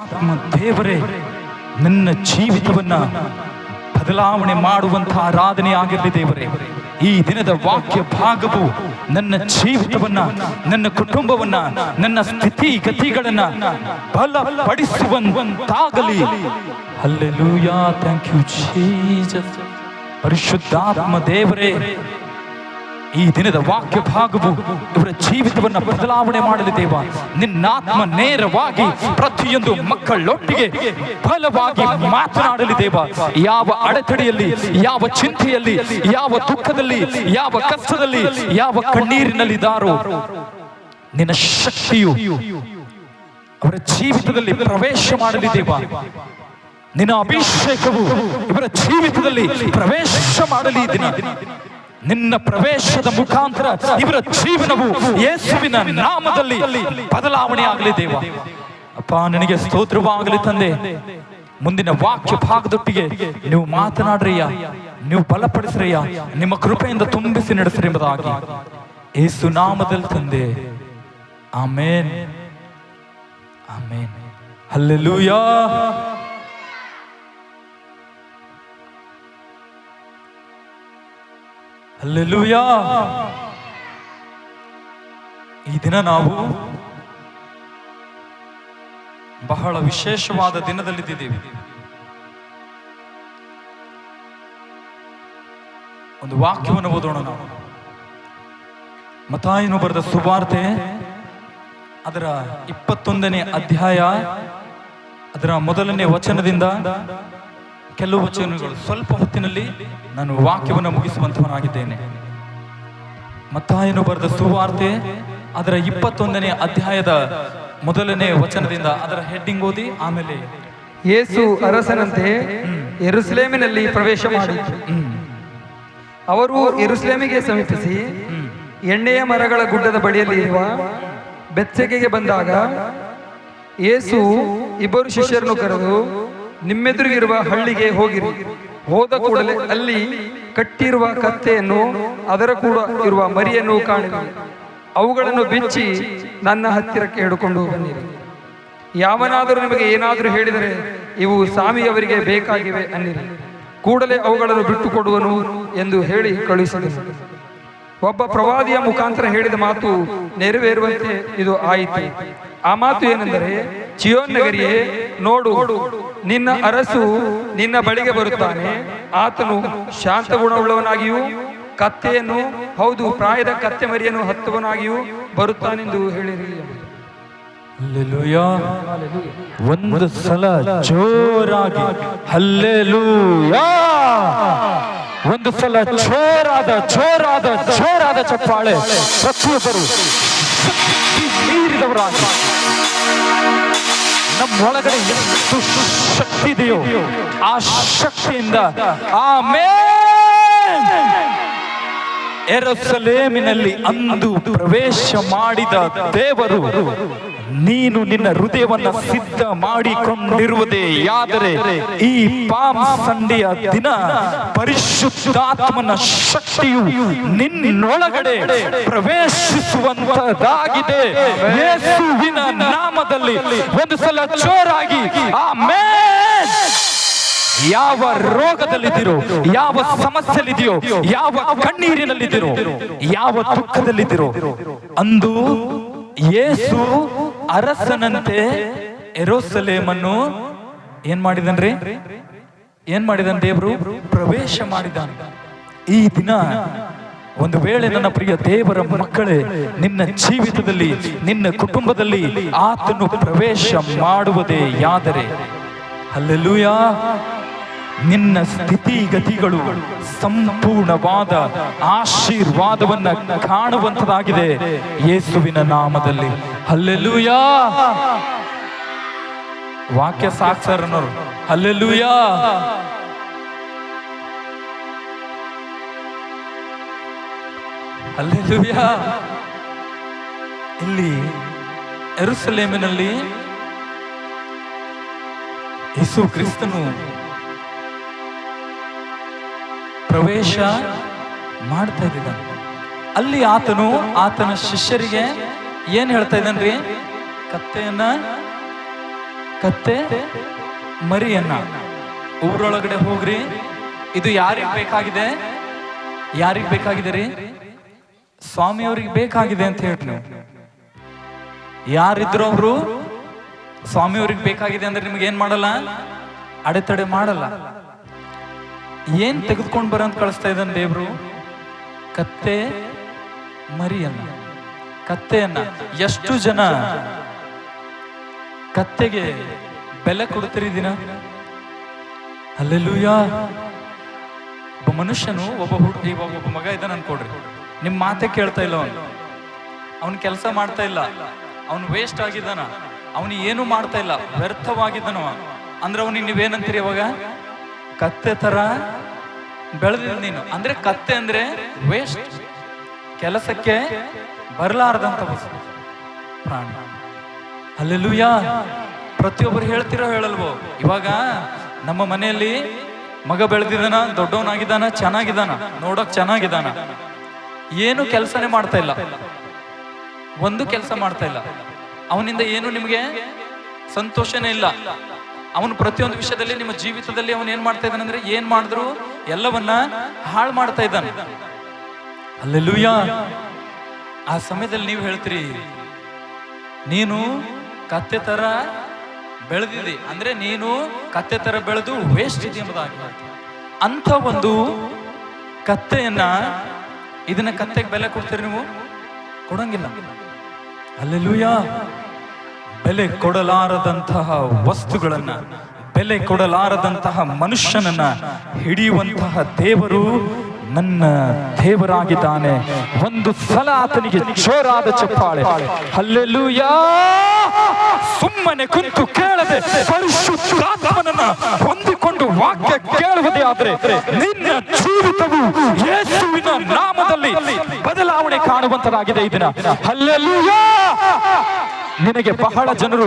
ಆತ್ಮ ದೇವರೇ ನನ್ನ ಜೀವಿತವನ್ನ ಬದಲಾವಣೆ ಮಾಡುವಂತಹ ಆರಾಧನೆ ಆಗಿರಲಿ ದೇವರೇ. ಈ ದಿನದ ವಾಕ್ಯ ಭಾಗವು ನನ್ನ ಜೀವಿತವನ್ನ, ನನ್ನ ಕುಟುಂಬವನ್ನ, ನನ್ನ ಸ್ಥಿತಿ ಗತಿಗಳನ್ನ ಬಲಪಡಿಸುವಂತಾಗಲಿ. ಹಲ್ಲೆಲೂಯಾ. Thank you Jesus. ಪರಿಶುದ್ಧಾತ್ಮ ದೇವರೇ, ಈ ದಿನದ ವಾಕ್ಯ ಭಾಗವು ಇವರ ಜೀವಿತವನ್ನ ಬದಲಾವಣೆ ಮಾಡಲಿ ದೇವ. ನಿನ್ನಾತ್ಮ ನೇರವಾಗಿ ಪ್ರತಿಯೊಂದು ಮಕ್ಕಳೊಟ್ಟಿಗೆ ಬಲವಾಗಿ ಮಾತನಾಡಲಿ ದೇವ. ಯಾವ ಅಡೆತಡೆಯಲ್ಲಿ, ಯಾವ ಚಿಂತೆಯಲ್ಲಿ, ಯಾವ ದುಃಖದಲ್ಲಿ, ಯಾವ ಕಷ್ಟದಲ್ಲಿ, ಯಾವ ಕಣ್ಣೀರಿನಲ್ಲಿದ್ದಾರೋ ನಿನ್ನ ಶಕ್ತಿಯು ಅವರ ಜೀವಿತದಲ್ಲಿ ಪ್ರವೇಶ ಮಾಡಲಿ ದೇವ. ನಿನ್ನ ಅಭಿಷೇಕವು ಇವರ ಜೀವಿತದಲ್ಲಿ ಪ್ರವೇಶ ಮಾಡಲಿ ದಿನ. ನಿನ್ನ ಪ್ರವೇಶದ ಮುಖಾಂತರ ಇವರ ಜೀವನವು ಯೇಸುವಿನ ನಾಮದಲ್ಲಿ ಬದಲಾವಣೆ ಆಗಲಿ ದೇವ. ಅಪ್ಪ, ನಿನಗೆ ಸ್ತೋತ್ರವಾಗಲಿ ತಂದೆ. ಮುಂದಿನ ವಾಕ್ಯ ಭಾಗದೊಟ್ಟಿಗೆ ನೀವು ಮಾತನಾಡ್ರಯ್ಯ, ನೀವು ಬಲಪಡಿಸ್ರಯ್ಯ, ನಿಮ್ಮ ಕೃಪೆಯಿಂದ ತುಂಬಿಸಿ ನಡೆಸ್ರಿ ಎಂಬುದಾಗಿ ಯೇಸು ನಾಮದಲ್ಲಿ ತಂದೆ. ಆಮೇನ್, ಆಮೇನ್. ಹಲ್ಲೆಲೂಯಾ. ಹಲ್ಲೆಲೂಯಾ. ಈ ದಿನ ನಾವು ಬಹಳ ವಿಶೇಷವಾದ ದಿನದಲ್ಲಿದ್ದೇವೆ. ಒಂದು ವಾಕ್ಯವನ್ನು ಓದೋಣ ನಾವು. ಮತ್ತಾಯನು ಬರೆದ ಸುವಾರ್ತೆ ಅದರ 21ನೇ ಅಧ್ಯಾಯ ಅದರ ಮೊದಲನೇ ವಚನದಿಂದ ಕೆಲವು ವಚನಗಳು. ಸ್ವಲ್ಪ ಹೊತ್ತಿನಲ್ಲಿ ನಾನು ವಾಕ್ಯವನ್ನು ಮುಗಿಸುವಂತವನಾಗಿದ್ದೇನೆ. ಮತ್ತಾಯನು ಬರೆದ ಸುವಾರ್ತೆ ಅದರ 21ನೇ ಅಧ್ಯಾಯದ ಮೊದಲನೇ ವಚನದಿಂದ ಅದರ ಹೆಡ್ಡಿಂಗ್ ಓದಿ. ಆಮೇಲೆ ಯೇಸು ಅರಸನಂತೆ ಯೆರೂಸಲೇಮಿನಲ್ಲಿ ಪ್ರವೇಶ ಮಾಡಿದರು. ಅವರು ಯೆರೂಸಲೇಮಿಗೆ ಸಮೀಪಿಸಿ ಎಣ್ಣೆಯ ಮರಗಳ ಗುಡ್ಡದ ಬಳಿಯಲ್ಲಿ ಇರುವ ಬೆತ್ಸೆಗೆಗೆ ಬಂದಾಗ ಯೇಸು ಇಬ್ಬರು ಶಿಷ್ಯರನ್ನು ಕರೆದು, ನಿಮ್ಮೆದುರಿಗಿರುವ ಹಳ್ಳಿಗೆ ಹೋಗಿರಿ. ಹೋದ ಕೂಡಲೇ ಅಲ್ಲಿ ಕಟ್ಟಿರುವ ಕತ್ತೆಯನ್ನು, ಅದರ ಕೂಡ ಇರುವ ಮರಿಯನ್ನು ಕಾಣಿರಿ. ಅವುಗಳನ್ನು ಬಿಚ್ಚಿ ನನ್ನ ಹತ್ತಿರಕ್ಕೆ ಹಿಡ್ಕೊಂಡು ಬನ್ನಿರಿ. ಯಾವನಾದರೂ ನಿಮಗೆ ಏನಾದರೂ ಹೇಳಿದರೆ, ಇವು ಸ್ವಾಮಿಯವರಿಗೆ ಬೇಕಾಗಿವೆ ಅನ್ನಿರಿ. ಕೂಡಲೇ ಅವುಗಳನ್ನು ಬಿಟ್ಟುಕೊಡುವನು ಎಂದು ಹೇಳಿ ಕಳುಹಿಸಿದನು. ಒಬ್ಬ ಪ್ರವಾದಿಯ ಮುಖಾಂತರ ಹೇಳಿದ ಮಾತು ನೆರವೇರುವಂತೆ ಇದು ಆಯಿತು. ಆ ಮಾತು ಏನೆಂದರೆ, ಚಿಯೋನ್ ನಗರಿಯೇ, ನೋಡು, ನಿನ್ನ ಅರಸು ನಿನ್ನ ಬಳಿಗೆ ಬರುತ್ತಾನೆ. ಆತನು ಶಾಂತ ಗುಣವುಳ್ಳವನಾಗಿಯೂ ಕತ್ತೆಯನ್ನು, ಹೌದು ಪ್ರಾಯದ ಕತ್ತೆ ಮರಿಯನ್ನು ಹತ್ತುವನಾಗಿಯೂ ಬರುತ್ತಾನೆಂದು ಹೇಳಿರಿ. ಹಲ್ಲೆಲೂಯಾ. ಒಂದು ಸಲ ಜೋರಾಗಿ ಹಲ್ಲೆಲೂಯಾ. ಒಂದು ಸಲ ಜೋರಾದ ಜೋರಾದ ಜೋರಾದ ಚಪ್ಪಾಳೆ. ಪ್ರತಿಯೊಬ್ಬರು ಮೀರಿದವರಾಗಿ ನಮ್ಮೊಳಗಡೆ ಎಷ್ಟು ಶಕ್ತಿ ಇದೆಯೋ ಆ ಶಕ್ತಿಯಿಂದ ಆಮೆನ್. ಯೆರೂಸಲೇಮಿನಲ್ಲಿ ಅಂದು ಪ್ರವೇಶ ಮಾಡಿದ ದೇವರು, ನೀನು ನಿನ್ನ ಹೃದಯವನ್ನ ಸಿದ್ಧ ಮಾಡಿಕೊಂಡಿರುವುದೇ ಯಾದರೆ ಈ ಪಾಮ್ ಸಂಡೆಯ ದಿನ ಪರಿಶುದ್ಧಾತ್ಮನ ಶಕ್ತಿಯು ನಿನ್ನೊಳಗಡೆ ಪ್ರವೇಶಿಸುವಂತದಾಗಿದೆ. ಯೇಸುವಿನ ನಾಮದಲ್ಲಿ ಒಂದು ಸಲ ಜೋರಾಗಿ ಆಮೆನ್. ಯಾವ ರೋಗದಲ್ಲಿದ್ದೀರೋ, ಯಾವ ಸಮಸ್ಯೆಯಲ್ಲಿದೆಯೋ, ಯಾವ ಕಣ್ಣೀರಿನಲ್ಲಿದ್ದೀರೋ, ಯಾವ ದುಃಖದಲ್ಲಿದ್ದೀರೋ, ಅಂದು ಯೇಸು ಅರಸನಂತೆ ಯೆರೂಸಲೇಮನ್ನು ಏನ್ ಮಾಡಿದನ್ರಿ? ಏನ್ ಮಾಡಿದನ್ ದೇವರು? ಪ್ರವೇಶ ಮಾಡಿದಾನ. ಈ ದಿನ ಒಂದು ವೇಳೆ ನನ್ನ ಪ್ರಿಯ ದೇವರ ಮಕ್ಕಳೇ, ನಿನ್ನ ಜೀವಿತದಲ್ಲಿ, ನಿನ್ನ ಕುಟುಂಬದಲ್ಲಿ ಆತನು ಪ್ರವೇಶ ಮಾಡುವುದೇ ಯಾದರೆ, ಹಲ್ಲೆಲೂಯಾ, ನಿನ್ನ ಸ್ಥಿತಿಗತಿಗಳು ಸಂಪೂರ್ಣವಾದ ಆಶೀರ್ವಾದವನ್ನ ಕಾಣುವಂತದಾಗಿದೆ ಯೇಸುವಿನ ನಾಮದಲ್ಲಿ. ಹಲ್ಲೆಲೂಯಾ. ವಾಕ್ಯ ಸಾಕ್ಷರನವರು ಹಲ್ಲೆಲೂಯಾ. ಹಲ್ಲೆಲೂಯಾ. ಇಲ್ಲಿ ಯೆರೂಸಲೇಮಿನಲ್ಲಿ ಯೇಸು ಕ್ರಿಸ್ತನು ಪ್ರವೇಶ ಮಾಡ್ತಾ ಇದ್ದಾನೆ. ಅಲ್ಲಿ ಆತನು ಆತನ ಶಿಷ್ಯರಿಗೆ ಏನ್ ಹೇಳ್ತಾ ಇದ್ದಾನ್ರಿ? ಕತ್ತೆಯನ್ನ ಕತ್ತೆ ಮರಿಯನ್ನ ಊರೊಳಗಡೆ ಹೋಗ್ರಿ. ಇದು ಯಾರಿಗೆ ಬೇಕಾಗಿದೆ? ಯಾರಿಗೆ ಬೇಕಾಗಿದೆ ರೀ? ಸ್ವಾಮಿಯವ್ರಿಗೆ ಬೇಕಾಗಿದೆ ಅಂತ ಹೇಳಿ ನೀವು ಯಾರಿದ್ರು ಅವರು ಸ್ವಾಮಿಯವ್ರಿಗೆ ಬೇಕಾಗಿದೆ ಅಂದ್ರೆ ನಿಮ್ಗೆ ಏನ್ ಮಾಡಲ್ಲ? ಅಡೆತಡೆ ಮಾಡಲ್ಲ. ಏನ್ ತೆಗೆದುಕೊಂಡು ಬರಂತ ಕಳಿಸ್ತಾ ಇದ್ದಾನೆ ದೇವ್ರು? ಕತ್ತೆ ಮರಿಯನ್ನ, ಕತ್ತೆಯನ್ನ. ಎಷ್ಟು ಜನ ಕತ್ತೆಗೆ ಬೆಲೆ ಕೊಡ್ತೀರಿ ದಿನ? ಹಲ್ಲೆಲೂಯಾ. ಒಬ್ಬ ಮನುಷ್ಯನು, ಒಬ್ಬ ಮಗ ಇದ್ದಾನೆ ಅನ್ಕೊಡ್ರಿ, ನಿಮ್ ಮಾತೆ ಕೇಳ್ತಾ ಇಲ್ಲ, ಅವನ್ ಕೆಲಸ ಮಾಡ್ತಾ ಇಲ್ಲ, ಅವನು ವೇಸ್ಟ್ ಆಗಿದ್ದಾನ, ಅವನು ಏನು ಮಾಡ್ತಾ ಇಲ್ಲ, ವ್ಯರ್ಥವಾಗಿದ್ದಾನ ಅಂದ್ರೆ ಅವನಿಗೆ ನೀವೇನಂತೀರಿ? ಅವಾಗ ಕತ್ತೆ ತರ ಬೆಳೆದಿಲ್ಲ ನೀನು. ಅಂದ್ರೆ ಕತ್ತೆ ಅಂದ್ರೆ ವೇಸ್ಟ್, ಕೆಲಸಕ್ಕೆ ಬರಲಾರದಂತ ಪ್ರಾಣಿ. ಹಲ್ಲೆಲೂಯಾ. ಪ್ರತಿಯೊಬ್ಬರು ಹೇಳ್ತಿರೋ ಹೇಳಲ್ವೋ? ಇವಾಗ ನಮ್ಮ ಮನೆಯಲ್ಲಿ ಮಗ ಬೆಳೆದಿದ್ದಾನ, ದೊಡ್ಡವನಾಗಿದ್ದಾನ, ಚೆನ್ನಾಗಿದ್ದಾನ, ನೋಡಕ್ ಚೆನ್ನಾಗಿದ್ದಾನ, ಏನು ಕೆಲಸನೇ ಮಾಡ್ತಾ ಇಲ್ಲ, ಒಂದು ಕೆಲಸ ಮಾಡ್ತಾ ಇಲ್ಲ, ಅವನಿಂದ ಏನು ನಿಮಗೆ ಸಂತೋಷನೇ ಇಲ್ಲ. ಅವನು ಪ್ರತಿಯೊಂದು ವಿಷಯದಲ್ಲಿ ನಿಮ್ಮ ಜೀವಿತದಲ್ಲಿ ಅವನು ಏನ್ ಮಾಡ್ತಾ ಇದ್ದಾನೆ ಅಂದ್ರೆ ಏನ್ ಮಾಡಿದ್ರು ಎಲ್ಲವನ್ನ ಹಾಳು ಮಾಡ್ತಾ ಇದ್ದಾನೆ. ಹಲ್ಲೆಲೂಯಾ. ಆ ಸಮಯದಲ್ಲಿ ನೀವು ಹೇಳ್ತೀರಿ, ನೀನು ಕತ್ತೆ ತರ ಬೆಳೆದಿದ್ದಿ ಅಂದ್ರೆ ನೀನು ಕತ್ತೆ ತರ ಬೆಳೆದು ವೇಸ್ಟ್ ಇದೆ ಎಂಬುದಾಗಿ. ಅಂತ ಒಂದು ಕತ್ತೆಯನ್ನ, ಇದನ್ನ ಕತ್ತೆಗೆ ಬೆಲೆ ಕೊಡ್ತೀರಿ ನೀವು? ಕೊಡಂಗಿಲ್ಲ. ಹಲ್ಲೆಲೂಯಾ. ಬೆಲೆ ಕೊಡಲಾರದಂತಹ ವಸ್ತುಗಳನ್ನ, ಬೆಲೆ ಕೊಡಲಾರದಂತಹ ಮನುಷ್ಯನನ್ನ ಹಿಡಿಯುವಂತಹ ದೇವರು ನನ್ನ ದೇವರಾಗಿದ್ದಾನೆ. ಒಂದು ಸಲ ಆತನಿಗೆ ಜೋರಾದ ಚಪ್ಪಾಳೆ. ಹಲ್ಲೆಲೂಯಾ. ಸುಮ್ಮನೆ ಕುಂತು ಕೇಳದೆ ಪರಿಶುದ್ಧಾತ್ಮನನ್ನ ಹೊಂದಿಕೊಂಡು ವಾಕ್ಯ ಕೇಳುವುದೇ ಆದ್ರೆ ನಿನ್ನ ಜೀವಿತವು ಯೇಸುವಿನ ನಾಮದಲ್ಲಿ ಬದಲಾವಣೆ ಕಾಣುವಂತರಾಗಿದೆ ಈ ದಿನ. ಹಲ್ಲೆಲೂಯಾ. ನಿನಗೆ ಬಹಳ ಜನರು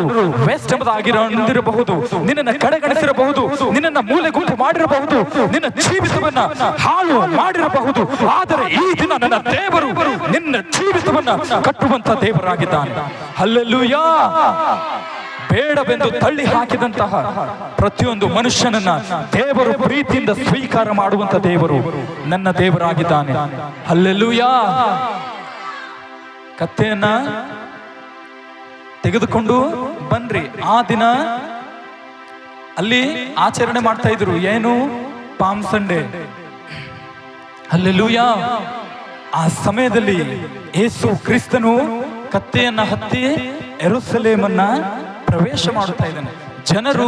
ವೇಸ್ಟ್ ಎಂಬುದಾಗಿರಬಹುದು, ನಿನ್ನನ್ನು ಕಡೆಗಣಿಸಿರಬಹುದು, ನಿನ್ನನ್ನು ಮೂಲೆ ಗುಂಪು ಮಾಡಿರಬಹುದು, ನಿನ್ನ ಜೀವಿತವನ್ನ ಹಾಳು ಮಾಡಿರಬಹುದು. ಆದರೆ ಈ ದಿನ ನನ್ನ ದೇವರು ನಿನ್ನ ಜೀವಿತವನ್ನ ಕಟ್ಟುವಂತ ದೇವರಾಗಿದ್ದಾನೆ. ಹಲ್ಲೆಲೂಯಾ. ಬೇಡವೆಂದು ತಳ್ಳಿ ಹಾಕಿದಂತಹ ಪ್ರತಿಯೊಂದು ಮನುಷ್ಯನನ್ನ ದೇವರು ಪ್ರೀತಿಯಿಂದ ಸ್ವೀಕಾರ ಮಾಡುವಂತ ದೇವರು ನನ್ನ ದೇವರಾಗಿದ್ದಾನೆ. ಹಲ್ಲೆಲೂಯಾ. ಕತ್ತೆಯನ್ನ ತೆಗೆದುಕೊಂಡು ಬನ್ರಿ. ಆ ದಿನ ಅಲ್ಲಿ ಆಚರಣೆ ಮಾಡ್ತಾ ಇದ್ರು, ಏನು? Palm Sunday. ಹಲ್ಲೆಲೂಯಾ. ಆ ಸಮಯದಲ್ಲಿ ಯೇಸು ಕ್ರಿಸ್ತನು ಕತ್ತೆಯನ್ನ ಹತ್ತಿ ಯೆರೂಸಲೇಮನ್ನ ಪ್ರವೇಶ ಮಾಡುತ್ತಾ ಇದ್ದಾನೆ. ಜನರು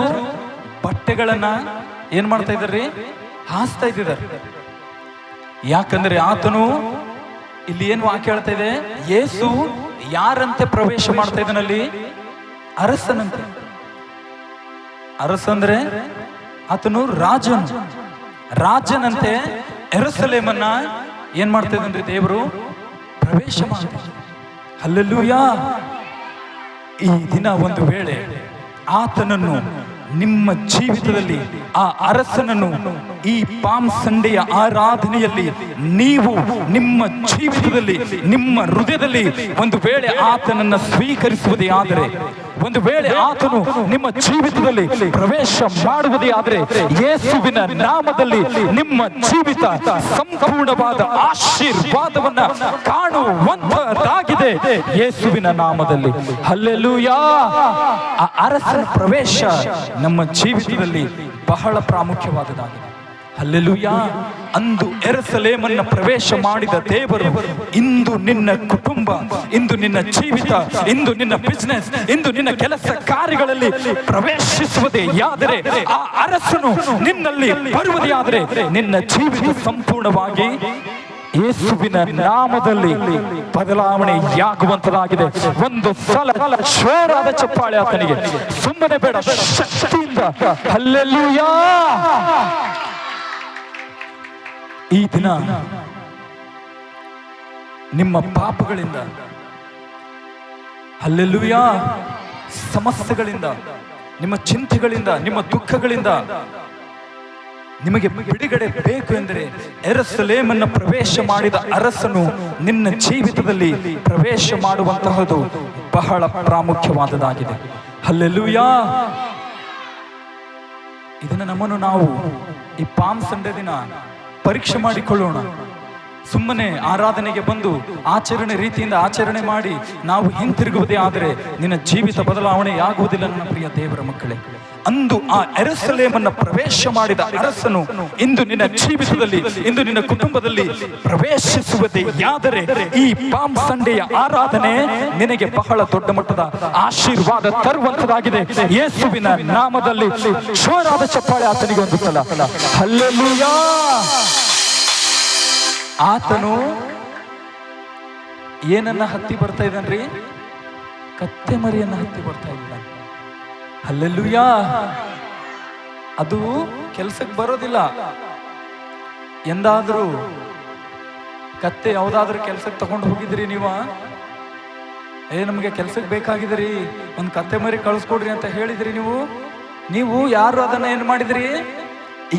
ಬಟ್ಟೆಗಳನ್ನ ಏನ್ ಮಾಡ್ತಾ ಇದ್ದಾರೆ? ಹಾಸ್ತಾ ಇದ್ದಾರೆ. ಯಾಕಂದ್ರೆ ಆತನು ಇಲ್ಲಿ ಏನು ವಾಕ್ಯ ಹೇಳ್ತಾ ಇದೆ? ಯೇಸು ಯಾರಂತೆ ಪ್ರವೇಶ ಮಾಡ್ತಾ ಇದ್ದಾನಲ್ಲಿ? ಅರಸನಂತೆ. ಅರಸಂದ್ರೆ ಆತನು ರಾಜನು, ರಾಜನಂತೆ ಯೆರೂಸಲೇಮನ್ನ ಏನ್ ಮಾಡ್ತಾ ಇದ್ದಾನ್ರಿ ದೇವರು? ಪ್ರವೇಶ ಮಾಡ್ತಾ. ಹಲ್ಲೆಲೂಯಾ. ಈ ದಿನ ಒಂದು ವೇಳೆ ಆತನನ್ನು ನಿಮ್ಮ ಜೀವಿತದಲ್ಲಿ, ಆ ಅರಸನನ್ನು ಈ ಪಾಮ್ ಸಂಡೆಯ ಆರಾಧನೆಯಲ್ಲಿ ನೀವು ನಿಮ್ಮ ಜೀವಿತದಲ್ಲಿ, ನಿಮ್ಮ ಹೃದಯದಲ್ಲಿ ಒಂದು ವೇಳೆ ಆತನನ್ನ ಸ್ವೀಕರಿಸುವುದೇ ಆದರೆ, ಒಂದು ವೇಳೆ ಆತನು ನಿಮ್ಮ ಜೀವಿತದಲ್ಲಿ ಪ್ರವೇಶ ಮಾಡುವುದೇ ಆದರೆ, ಯೇಸುವಿನ ನಾಮದಲ್ಲಿ ನಿಮ್ಮ ಜೀವಿತ ಸಂಪೂರ್ಣವಾದ ಆಶೀರ್ವಾದವನ್ನ ಕಾಣುವಂತದಾಗಿದೆ ಯೇಸುವಿನ ನಾಮದಲ್ಲಿ. ಹಲ್ಲೆಲೂಯಾ. ಆ ಅರಸನ ಪ್ರವೇಶ ನಮ್ಮ ಜೀವಿತದಲ್ಲಿ ಬಹಳ ಪ್ರಾಮುಖ್ಯವಾದದ್ದಾಗಿದೆ. ಹಲ್ಲೆಲೂಯಾ. ಅಂದು ಯೆರೂಸಲೇಮನ್ನ ಪ್ರವೇಶ ಮಾಡಿದ ದೇವರು ಇಂದು ನಿನ್ನ ಕುಟುಂಬ, ಇಂದು ನಿನ್ನ ಜೀವಿತ, ಇಂದು ನಿನ್ನ ಬಿಸ್ನೆಸ್, ಇಂದು ನಿನ್ನ ಕೆಲಸ ಕಾರ್ಯಗಳಲ್ಲಿ ಪ್ರವೇಶಿಸುವುದೇ ಆದರೆ, ಆ ಅರಸನು ನಿನ್ನಲ್ಲಿ ಬರುವುದೇ ಆದರೆ ನಿನ್ನ ಜೀವಿತ ಸಂಪೂರ್ಣವಾಗಿ ಯೇಸುವಿನ ನಾಮದಲ್ಲಿ ಬದಲಾವಣೆಯಾಗುವಂತದಾಗಿದೆ. ಒಂದು ಸಲ ಜೋರಾದ ಚಪ್ಪಾಳೆ ಆತನಿಗೆ. ಸುಮ್ಮನೆ ಬೇಡ, ಶಕ್ತಿಯಿಂದ. ಹಲ್ಲೆಲೂಯಾ. ಈ ದಿನ ನಿಮ್ಮ ಪಾಪಗಳಿಂದ, ಹಲ್ಲೆಲೂಯಾ, ಸಮಸ್ಯೆಗಳಿಂದ, ನಿಮ್ಮ ಚಿಂತೆಗಳಿಂದ, ನಿಮ್ಮ ದುಃಖಗಳಿಂದ ನಿಮಗೆ ಬಿಡುಗಡೆ ಬೇಕು ಎಂದರೆ ಯೆರೂಸಲೇಮನ್ನ ಪ್ರವೇಶ ಮಾಡಿದ ಅರಸನು ನಿನ್ನ ಜೀವಿತದಲ್ಲಿ ಪ್ರವೇಶ ಮಾಡುವಂತಹದ್ದು ಬಹಳ ಪ್ರಾಮುಖ್ಯವಾದದ್ದಾಗಿದೆ. ಹಲ್ಲೆಲೂಯಾ. ಇದನ್ನು ನಮ್ಮನ್ನು ನಾವು ಈ ಪಾಮ್ ಸಂಡೆ ದಿನ ಪರೀಕ್ಷೆ ಮಾಡಿಕೊಳ್ಳೋಣ. ಸುಮ್ಮನೆ ಆರಾಧನೆಗೆ ಬಂದು ಆಚರಣೆ ರೀತಿಯಿಂದ ಆಚರಣೆ ಮಾಡಿ ನಾವು ಹಿಂತಿರುಗುವುದೇ ಆದರೆ ನಿನ್ನ ಜೀವಿತ ಬದಲಾವಣೆಯಾಗುವುದಿಲ್ಲ. ನನ್ನ ಪ್ರಿಯ ದೇವರ ಮಕ್ಕಳೇ, ಅಂದು ಆ ಯೆರೂಸಲೇಮನ್ನು ಪ್ರವೇಶ ಮಾಡಿದ ಅರಸನು ಇಂದು ನಿನ್ನ ಜೀವಿತದಲ್ಲಿ, ಇಂದು ನಿನ್ನ ಕುಟುಂಬದಲ್ಲಿ ಪ್ರವೇಶಿಸುವುದಾದರೆ ಈ ಪಾಮ್ ಸಂಡೆಯ ಆರಾಧನೆ ನಿನಗೆ ಬಹಳ ದೊಡ್ಡ ಮಟ್ಟದ ಆಶೀರ್ವಾದ ತರುವಂತದಾಗಿದೆ. ಯೇಸುವಿನ ನಾಮದಲ್ಲಿ ಜೋರಾದ ಚಪ್ಪಾಳೆ ಆತನಿಗೆ ಒಂದು ಸಲ. ಹಲ್ಲೆಲೂಯಾ. ಆತನು ಏನನ್ನ ಹತ್ತಿ ಬರ್ತಾ ಇದ್ದಾನ್ರಿ? ಕತ್ತೆ ಮರಿಯನ್ನ ಹತ್ತಿ ಬರ್ತಾ ಇದ್ದಾನೆ. ಹಲ್ಲೆಲೂಯಾ. ಅದು ಕೆಲ್ಸಕ್ಕೆ ಬರೋದಿಲ್ಲ. ಎಂದಾದ್ರೂ ಕತ್ತೆ ಯಾವ್ದಾದ್ರೂ ಕೆಲ್ಸಕ್ಕೆ ತಗೊಂಡು ಹೋಗಿದ್ರಿ ನೀವು? ನಮಗೆ ಕೆಲ್ಸಕ್ಕೆ ಬೇಕಾಗಿದ್ರಿ, ಒಂದು ಕತ್ತೆ ಮರಿ ಕಳಿಸ್ಕೊಡ್ರಿ ಅಂತ ಹೇಳಿದ್ರಿ ನೀವು ಯಾರು ಅದನ್ನ ಏನ್ ಮಾಡಿದ್ರಿ?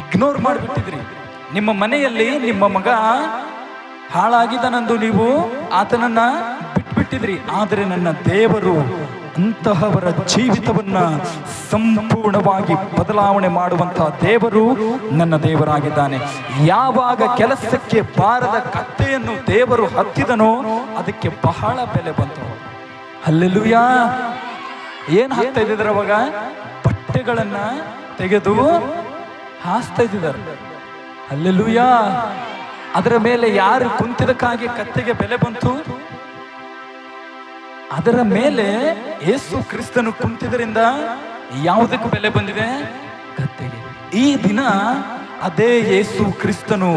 ಇಗ್ನೋರ್ ಮಾಡಿಬಿಟ್ಟಿದ್ರಿ. ನಿಮ್ಮ ಮನೆಯಲ್ಲಿ ನಿಮ್ಮ ಮಗ ಹಾಳಾಗಿದ್ದಾನಂದು ನೀವು ಆತನನ್ನ ಬಿಟ್ಬಿಟ್ಟಿದ್ರಿ. ಆದರೆ ನನ್ನ ದೇವರು ಅಂತಹವರ ಜೀವಿತವನ್ನ ಸಂಪೂರ್ಣವಾಗಿ ಬದಲಾವಣೆ ಮಾಡುವಂತಹ ದೇವರು ನನ್ನ ದೇವರಾಗಿದ್ದಾನೆ. ಯಾವಾಗ ಕೆಲಸಕ್ಕೆ ಬಾರದ ಕತ್ತೆಯನ್ನು ದೇವರು ಹತ್ತಿದನೋ ಅದಕ್ಕೆ ಬಹಳ ಬೆಲೆ ಬಂತು. ಹಲ್ಲೆಲೂಯಾ. ಏನ್ ಹಾಕ್ತಾ ಇದ್ದಿದ್ದಾರೆ ಅವಾಗ? ಬಟ್ಟೆಗಳನ್ನ ತೆಗೆದು ಹಾಸ್ತಾ ಇದ್ದಾರೆ. ಹಲ್ಲೆಲೂಯಾ. ಅದರ ಮೇಲೆ ಯಾರು ಕುಂತಿದಕ್ಕಾಗಿ ಕತ್ತೆಗೆ ಬೆಲೆ ಬಂತು? ಅದರ ಮೇಲೆ ಯೇಸು ಕ್ರಿಸ್ತನು ಕುಂತಿದ್ರಿಂದ ಯಾವುದಕ್ಕೆ ಬೆಲೆ ಬಂದಿದೆ? ಕತ್ತೆಗೆ. ಈ ದಿನ ಅದೇ ಯೇಸು ಕ್ರಿಸ್ತನು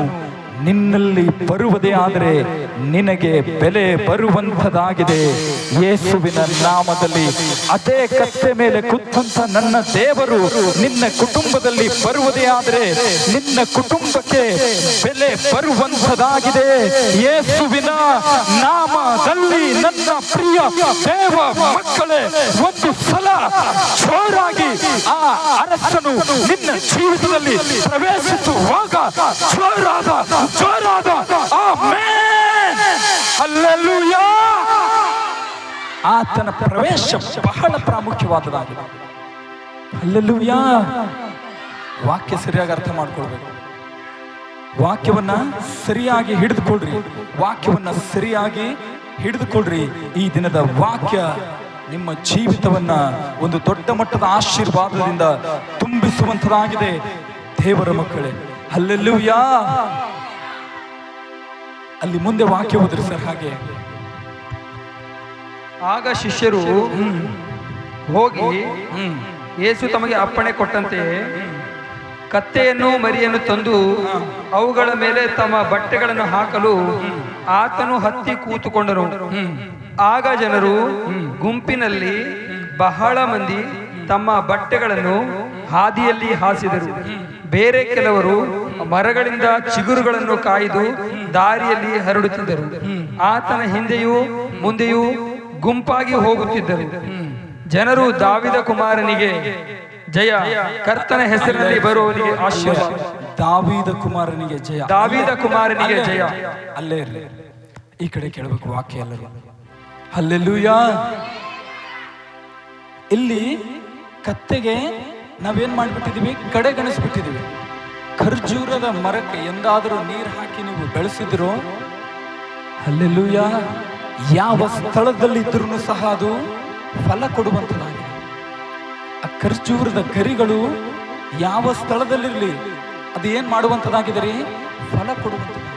ನಿನ್ನಲ್ಲಿ ಬರುವುದೇ ಆದರೆ ನಿನಗೆ ಬೆಲೆ ಬರುವಂತದಾಗಿದೆ. ಯೇಸುವಿನ ನಾಮದಲ್ಲಿ ಅದೇ ಕತ್ತೆ ಮೇಲೆ ಕುತ್ತಂತ ನನ್ನ ದೇವರು ನಿನ್ನ ಕುಟುಂಬದಲ್ಲಿ ಬರುವುದೇ ಆದರೆ ನಿನ್ನ ಕುಟುಂಬಕ್ಕೆ ಬೆಲೆ ಬರುವಂತದಾಗಿದೆ. ಯೇಸುವಿನ ನಾಮದಲ್ಲಿ ನನ್ನ ಪ್ರಿಯ ದೇವ ಮಕ್ಕಳೇ, ಒಂದು ಸಲ ಜೋರಾಗಿ ಆ ಅರಸನು ನಿನ್ನ ಜೀವಿತದಲ್ಲಿ ಪ್ರವೇಶಿಸುವಾಗ ಜೋರಾದ ಆಮೆನ್, ಹಲ್ಲೆಲೂಯಾ. ಆತನ ಪ್ರವೇಶ ಬಹಳ ಪ್ರಾಮುಖ್ಯವಾದದಾಗಿದೆ. ಹಲ್ಲೆಲೂಯಾ. ವಾಕ್ಯ ಸರಿಯಾಗಿ ಅರ್ಥ ಮಾಡ್ಕೊಳ್ಬೇಕು. ವಾಕ್ಯವನ್ನ ಸರಿಯಾಗಿ ಹಿಡಿದುಕೊಳ್ರಿ. ವಾಕ್ಯವನ್ನ ಸರಿಯಾಗಿ ಹಿಡಿದುಕೊಳ್ರಿ. ಈ ದಿನದ ವಾಕ್ಯ ನಿಮ್ಮ ಜೀವಿತವನ್ನ ಒಂದು ದೊಡ್ಡ ಮಟ್ಟದ ಆಶೀರ್ವಾದದಿಂದ ತುಂಬಿಸುವಂತದಾಗಿದೆ. ದೇವರ ಮಕ್ಕಳೇ, ಹಲ್ಲೆಲೂಯಾ. ಅಲ್ಲಿ ಮುಂದೆ ವಾಕ್ಯ ಓದ್ರಿ ಸರ್. ಹಾಗೆ ಆಗ ಶಿಷ್ಯರು ಹೋಗಿ ಯೇಸು ತಮಗೆ ಅಪ್ಪಣೆ ಕೊಟ್ಟಂತೆ ಕತ್ತೆಯನ್ನು ಮರಿಯನ್ನು ತಂದು ಅವುಗಳ ಮೇಲೆ ತಮ್ಮ ಬಟ್ಟೆಗಳನ್ನು ಹಾಕಲು ಆತನು ಹತ್ತಿ ಕೂತುಕೊಂಡನು. ಆಗ ಜನರು ಗುಂಪಿನಲ್ಲಿ ಬಹಳ ಮಂದಿ ತಮ್ಮ ಬಟ್ಟೆಗಳನ್ನು ಹಾದಿಯಲ್ಲಿ ಹಾಸಿದರು. ಬೇರೆ ಕೆಲವರು ಮರಗಳಿಂದ ಚಿಗುರುಗಳನ್ನು ಕಾಯ್ದು ದಾರಿಯಲ್ಲಿ ಹರಡುತ್ತಿದ್ದರು. ಆತನ ಹಿಂದೆಯೂ ಮುಂದೆಯೂ ಗುಂಪಾಗಿ ಹೋಗುತ್ತಿದ್ದರು. ಜನರು ದಾವಿದ ಕುಮಾರನಿಗೆ ಜಯ, ಕರ್ತನ ಹೆಸರಿನಲ್ಲಿ ಬರುವವನಿಗೆ ಆಶೀರ್ವಾದ. ದಾವಿದ ಕುಮಾರನಿಗೆ ಜಯ, ದಾವಿದ ಕುಮಾರನಿಗೆ ಜಯ. ಅಲ್ಲೇ ಇರಲಿ, ಈ ಕಡೆ ಕೇಳಬೇಕು ವಾಕ್ಯ ಎಲ್ಲರೂ. ಹಲ್ಲೆಲೂಯಾ. ಇಲ್ಲಿ ಕತ್ತೆಗೆ ನಾವೇನ್ ಮಾಡ್ಬಿಟ್ಟಿದೀವಿ? ಕಡೆಗಣಿಸ್ಬಿಟ್ಟಿದೀವಿ. ಖರ್ಜೂರದ ಮರಕ್ಕೆ ಎಂದಾದರೂ ನೀರು ಹಾಕಿ ನೀವು ಬೆಳೆಸಿದ್ರು? ಹಲ್ಲೆಲೂಯಾ. ಯಾವ ಸ್ಥಳದಲ್ಲಿದ್ರೂ ಸಹ ಅದು ಫಲ ಕೊಡುವಂತದಾಗಿದೆ. ಆ ಖರ್ಜೂರದ ಗರಿಗಳು ಯಾವ ಸ್ಥಳದಲ್ಲಿರಲಿ ಅದು ಏನ್ ಮಾಡುವಂತದಾಗಿದೆ ರೀ? ಫಲ ಕೊಡುವಂತದಾಗಿದೆ.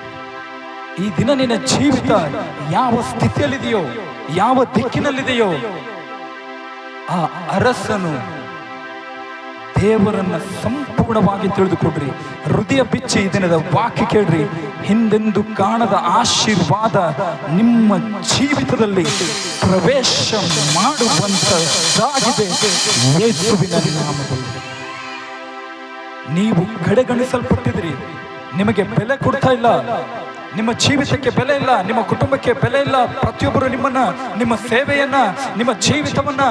ಈ ದಿನ ನಿನ್ನ ಜೀವಿತ ಯಾವ ಸ್ಥಿತಿಯಲ್ಲಿದೆಯೋ, ಯಾವ ದಿಕ್ಕಿನಲ್ಲಿದೆಯೋ, ಆ ಅರಸನು ದೇವರನ್ನ ಸಂಪೂರ್ಣವಾಗಿ ತಿಳಿದುಕೊಡ್ರಿ. ಹೃದಯ ಬಿಚ್ಚಿ ಈ ದಿನದ ವಾಕ್ಯ ಕೇಳ್ರಿ. ಹಿಂದೆಂದು ಕಾಣದ ಆಶೀರ್ವಾದ ನಿಮ್ಮ ಜೀವಿತದಲ್ಲಿ ಪ್ರವೇಶ ಮಾಡುವಂತದಾಗಿದೆ ಯೇಸುವಿನ ನಾಮದಲ್ಲಿ. ನೀವು ಕಡೆಗಣಿಸಲ್ಪಟ್ಟಿದ್ರಿ, ನಿಮಗೆ ಬೆಲೆ ಕೊಡ್ತಾ ಇಲ್ಲ, ನಿಮ್ಮ ಜೀವಿತಕ್ಕೆ ಬೆಲೆ ಇಲ್ಲ, ನಿಮ್ಮ ಕುಟುಂಬಕ್ಕೆ ಬೆಲೆ ಇಲ್ಲ. ಪ್ರತಿಯೊಬ್ಬರು ನಿಮ್ಮನ್ನ, ನಿಮ್ಮ ಸೇವೆಯನ್ನ, ನಿಮ್ಮ ಜೀವಿತವನ್ನ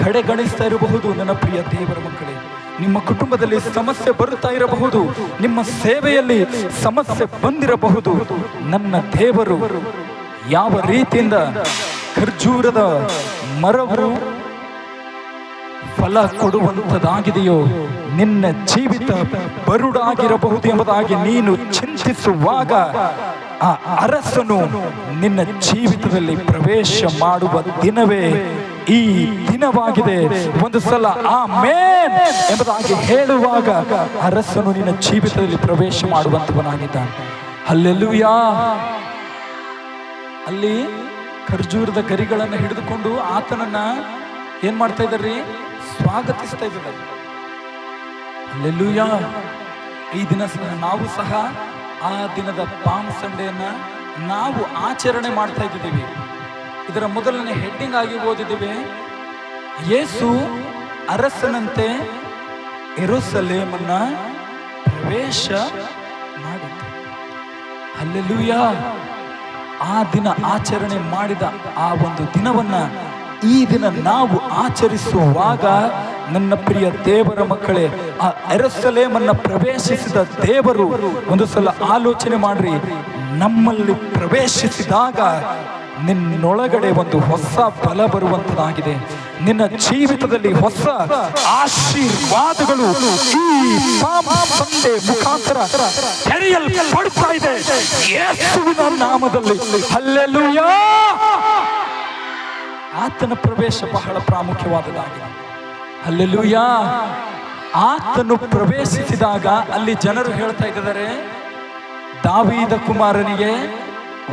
ಕಡೆಗಣಿಸ್ತಾ ಇರಬಹುದು. ನನ್ನ ಪ್ರಿಯ ದೇವರ ಮಕ್ಕಳೇ, ನಿಮ್ಮ ಕುಟುಂಬದಲ್ಲಿ ಸಮಸ್ಯೆ ಬರುತ್ತಾ ಇರಬಹುದು, ನಿಮ್ಮ ಸೇವೆಯಲ್ಲಿ ಸಮಸ್ಯೆ ಬಂದಿರಬಹುದು. ನನ್ನ ದೇವರು ಯಾವ ರೀತಿಯಿಂದ ಖರ್ಜೂರದ ಮರವು ಫಲ ಕೊಡುವಂಥದ್ದಾಗಿದೆಯೋ, ನಿನ್ನ ಜೀವಿತ ಬರುಡಾಗಿರಬಹುದು ಎಂಬುದಾಗಿ ನೀನು ಚಿಂತಿಸುವಾಗ ಆ ಅರಸನು ನಿನ್ನ ಜೀವಿತದಲ್ಲಿ ಪ್ರವೇಶ ಮಾಡುವ ದಿನವೇ ಈ ದಿನವಾಗಿದೆ. ಒಂದು ಸಲ ಆಮೆನ್ ಎಂಬುದಾಗಿ ಹೇಳುವಾಗ ಅರಸನು ನಿನ್ನ ಜೀವಿತದಲ್ಲಿ ಪ್ರವೇಶ ಮಾಡುವಂತವನಾಗಿದ್ದಾನೆ. ಹಲ್ಲೆಲೂಯಾ. ಅಲ್ಲಿ ಖರ್ಜೂರದ ಗರಿಗಳನ್ನು ಹಿಡಿದುಕೊಂಡು ಆತನನ್ನ ಏನ್ ಮಾಡ್ತಾ ಇದ್ದಾರ್ರಿ? ಸ್ವಾಗತಿಸ್ತಾ ಇದ್ದಾರೆ. ಹಲ್ಲೆಲೂಯಾ. ಈ ದಿನ ನಾವು ಸಹ ಆ ದಿನದ ಪಾಮ್ ಸಂಡೆಯನ್ನ ನಾವು ಆಚರಣೆ ಮಾಡ್ತಾ ಇದ್ದೀವಿ. ಇದರ ಮೊದಲನೇ ಹೆಡ್ಡಿಂಗ್ ಆಗಿ ಓದಿದ್ದೀವಿ, ಯೇಸು ಅರಸನಂತೆ ಯೆರೂಸಲೇಮನ್ನ ಪ್ರವೇಶ ಮಾಡಿದ. ಹಲ್ಲೆಲೂಯಾ. ಆ ದಿನ ಆಚರಣೆ ಮಾಡಿದ ಆ ಒಂದು ದಿನವನ್ನ ಈ ದಿನ ನಾವು ಆಚರಿಸುವಾಗ ನನ್ನ ಪ್ರಿಯ ದೇವರ ಮಕ್ಕಳೇ, ಆ ಯೆರೂಸಲೇಮನ್ನ ಪ್ರವೇಶಿಸಿದ ದೇವರು ಒಂದು ಸಲ ಆಲೋಚನೆ ಮಾಡ್ರಿ. ನಮ್ಮಲ್ಲಿ ಪ್ರವೇಶಿಸಿದಾಗ ನಿನ್ನೊಳಗಡೆ ಒಂದು ಹೊಸ ಬಲ ಬರುವಂತದಾಗಿದೆ. ನಿನ್ನ ಜೀವಿತದಲ್ಲಿ ಹೊಸ ಆಶೀರ್ವಾದಗಳು ಈ ಪಾಮ್ ಸಂಡೆ ಮುಖಾಂತರ ತೆರೆಯಲ್ಪಡ್ತಾ ಇದೆ ಯೇಸುವಿನ ನಾಮದಲ್ಲಿ. ಹಲ್ಲೆಲೂಯಾ. ಆತನ ಪ್ರವೇಶ ಬಹಳ ಪ್ರಾಮುಖ್ಯವಾದದ್ದಾಗಿದೆ. ಹಲ್ಲೆಲೂಯಾ. ಆತನು ಪ್ರವೇಶಿಸಿದಾಗ ಅಲ್ಲಿ ಜನರು ಹೇಳ್ತಾ ಇದ್ದಾರೆ, ದಾವೀದ ಕುಮಾರನಿಗೆ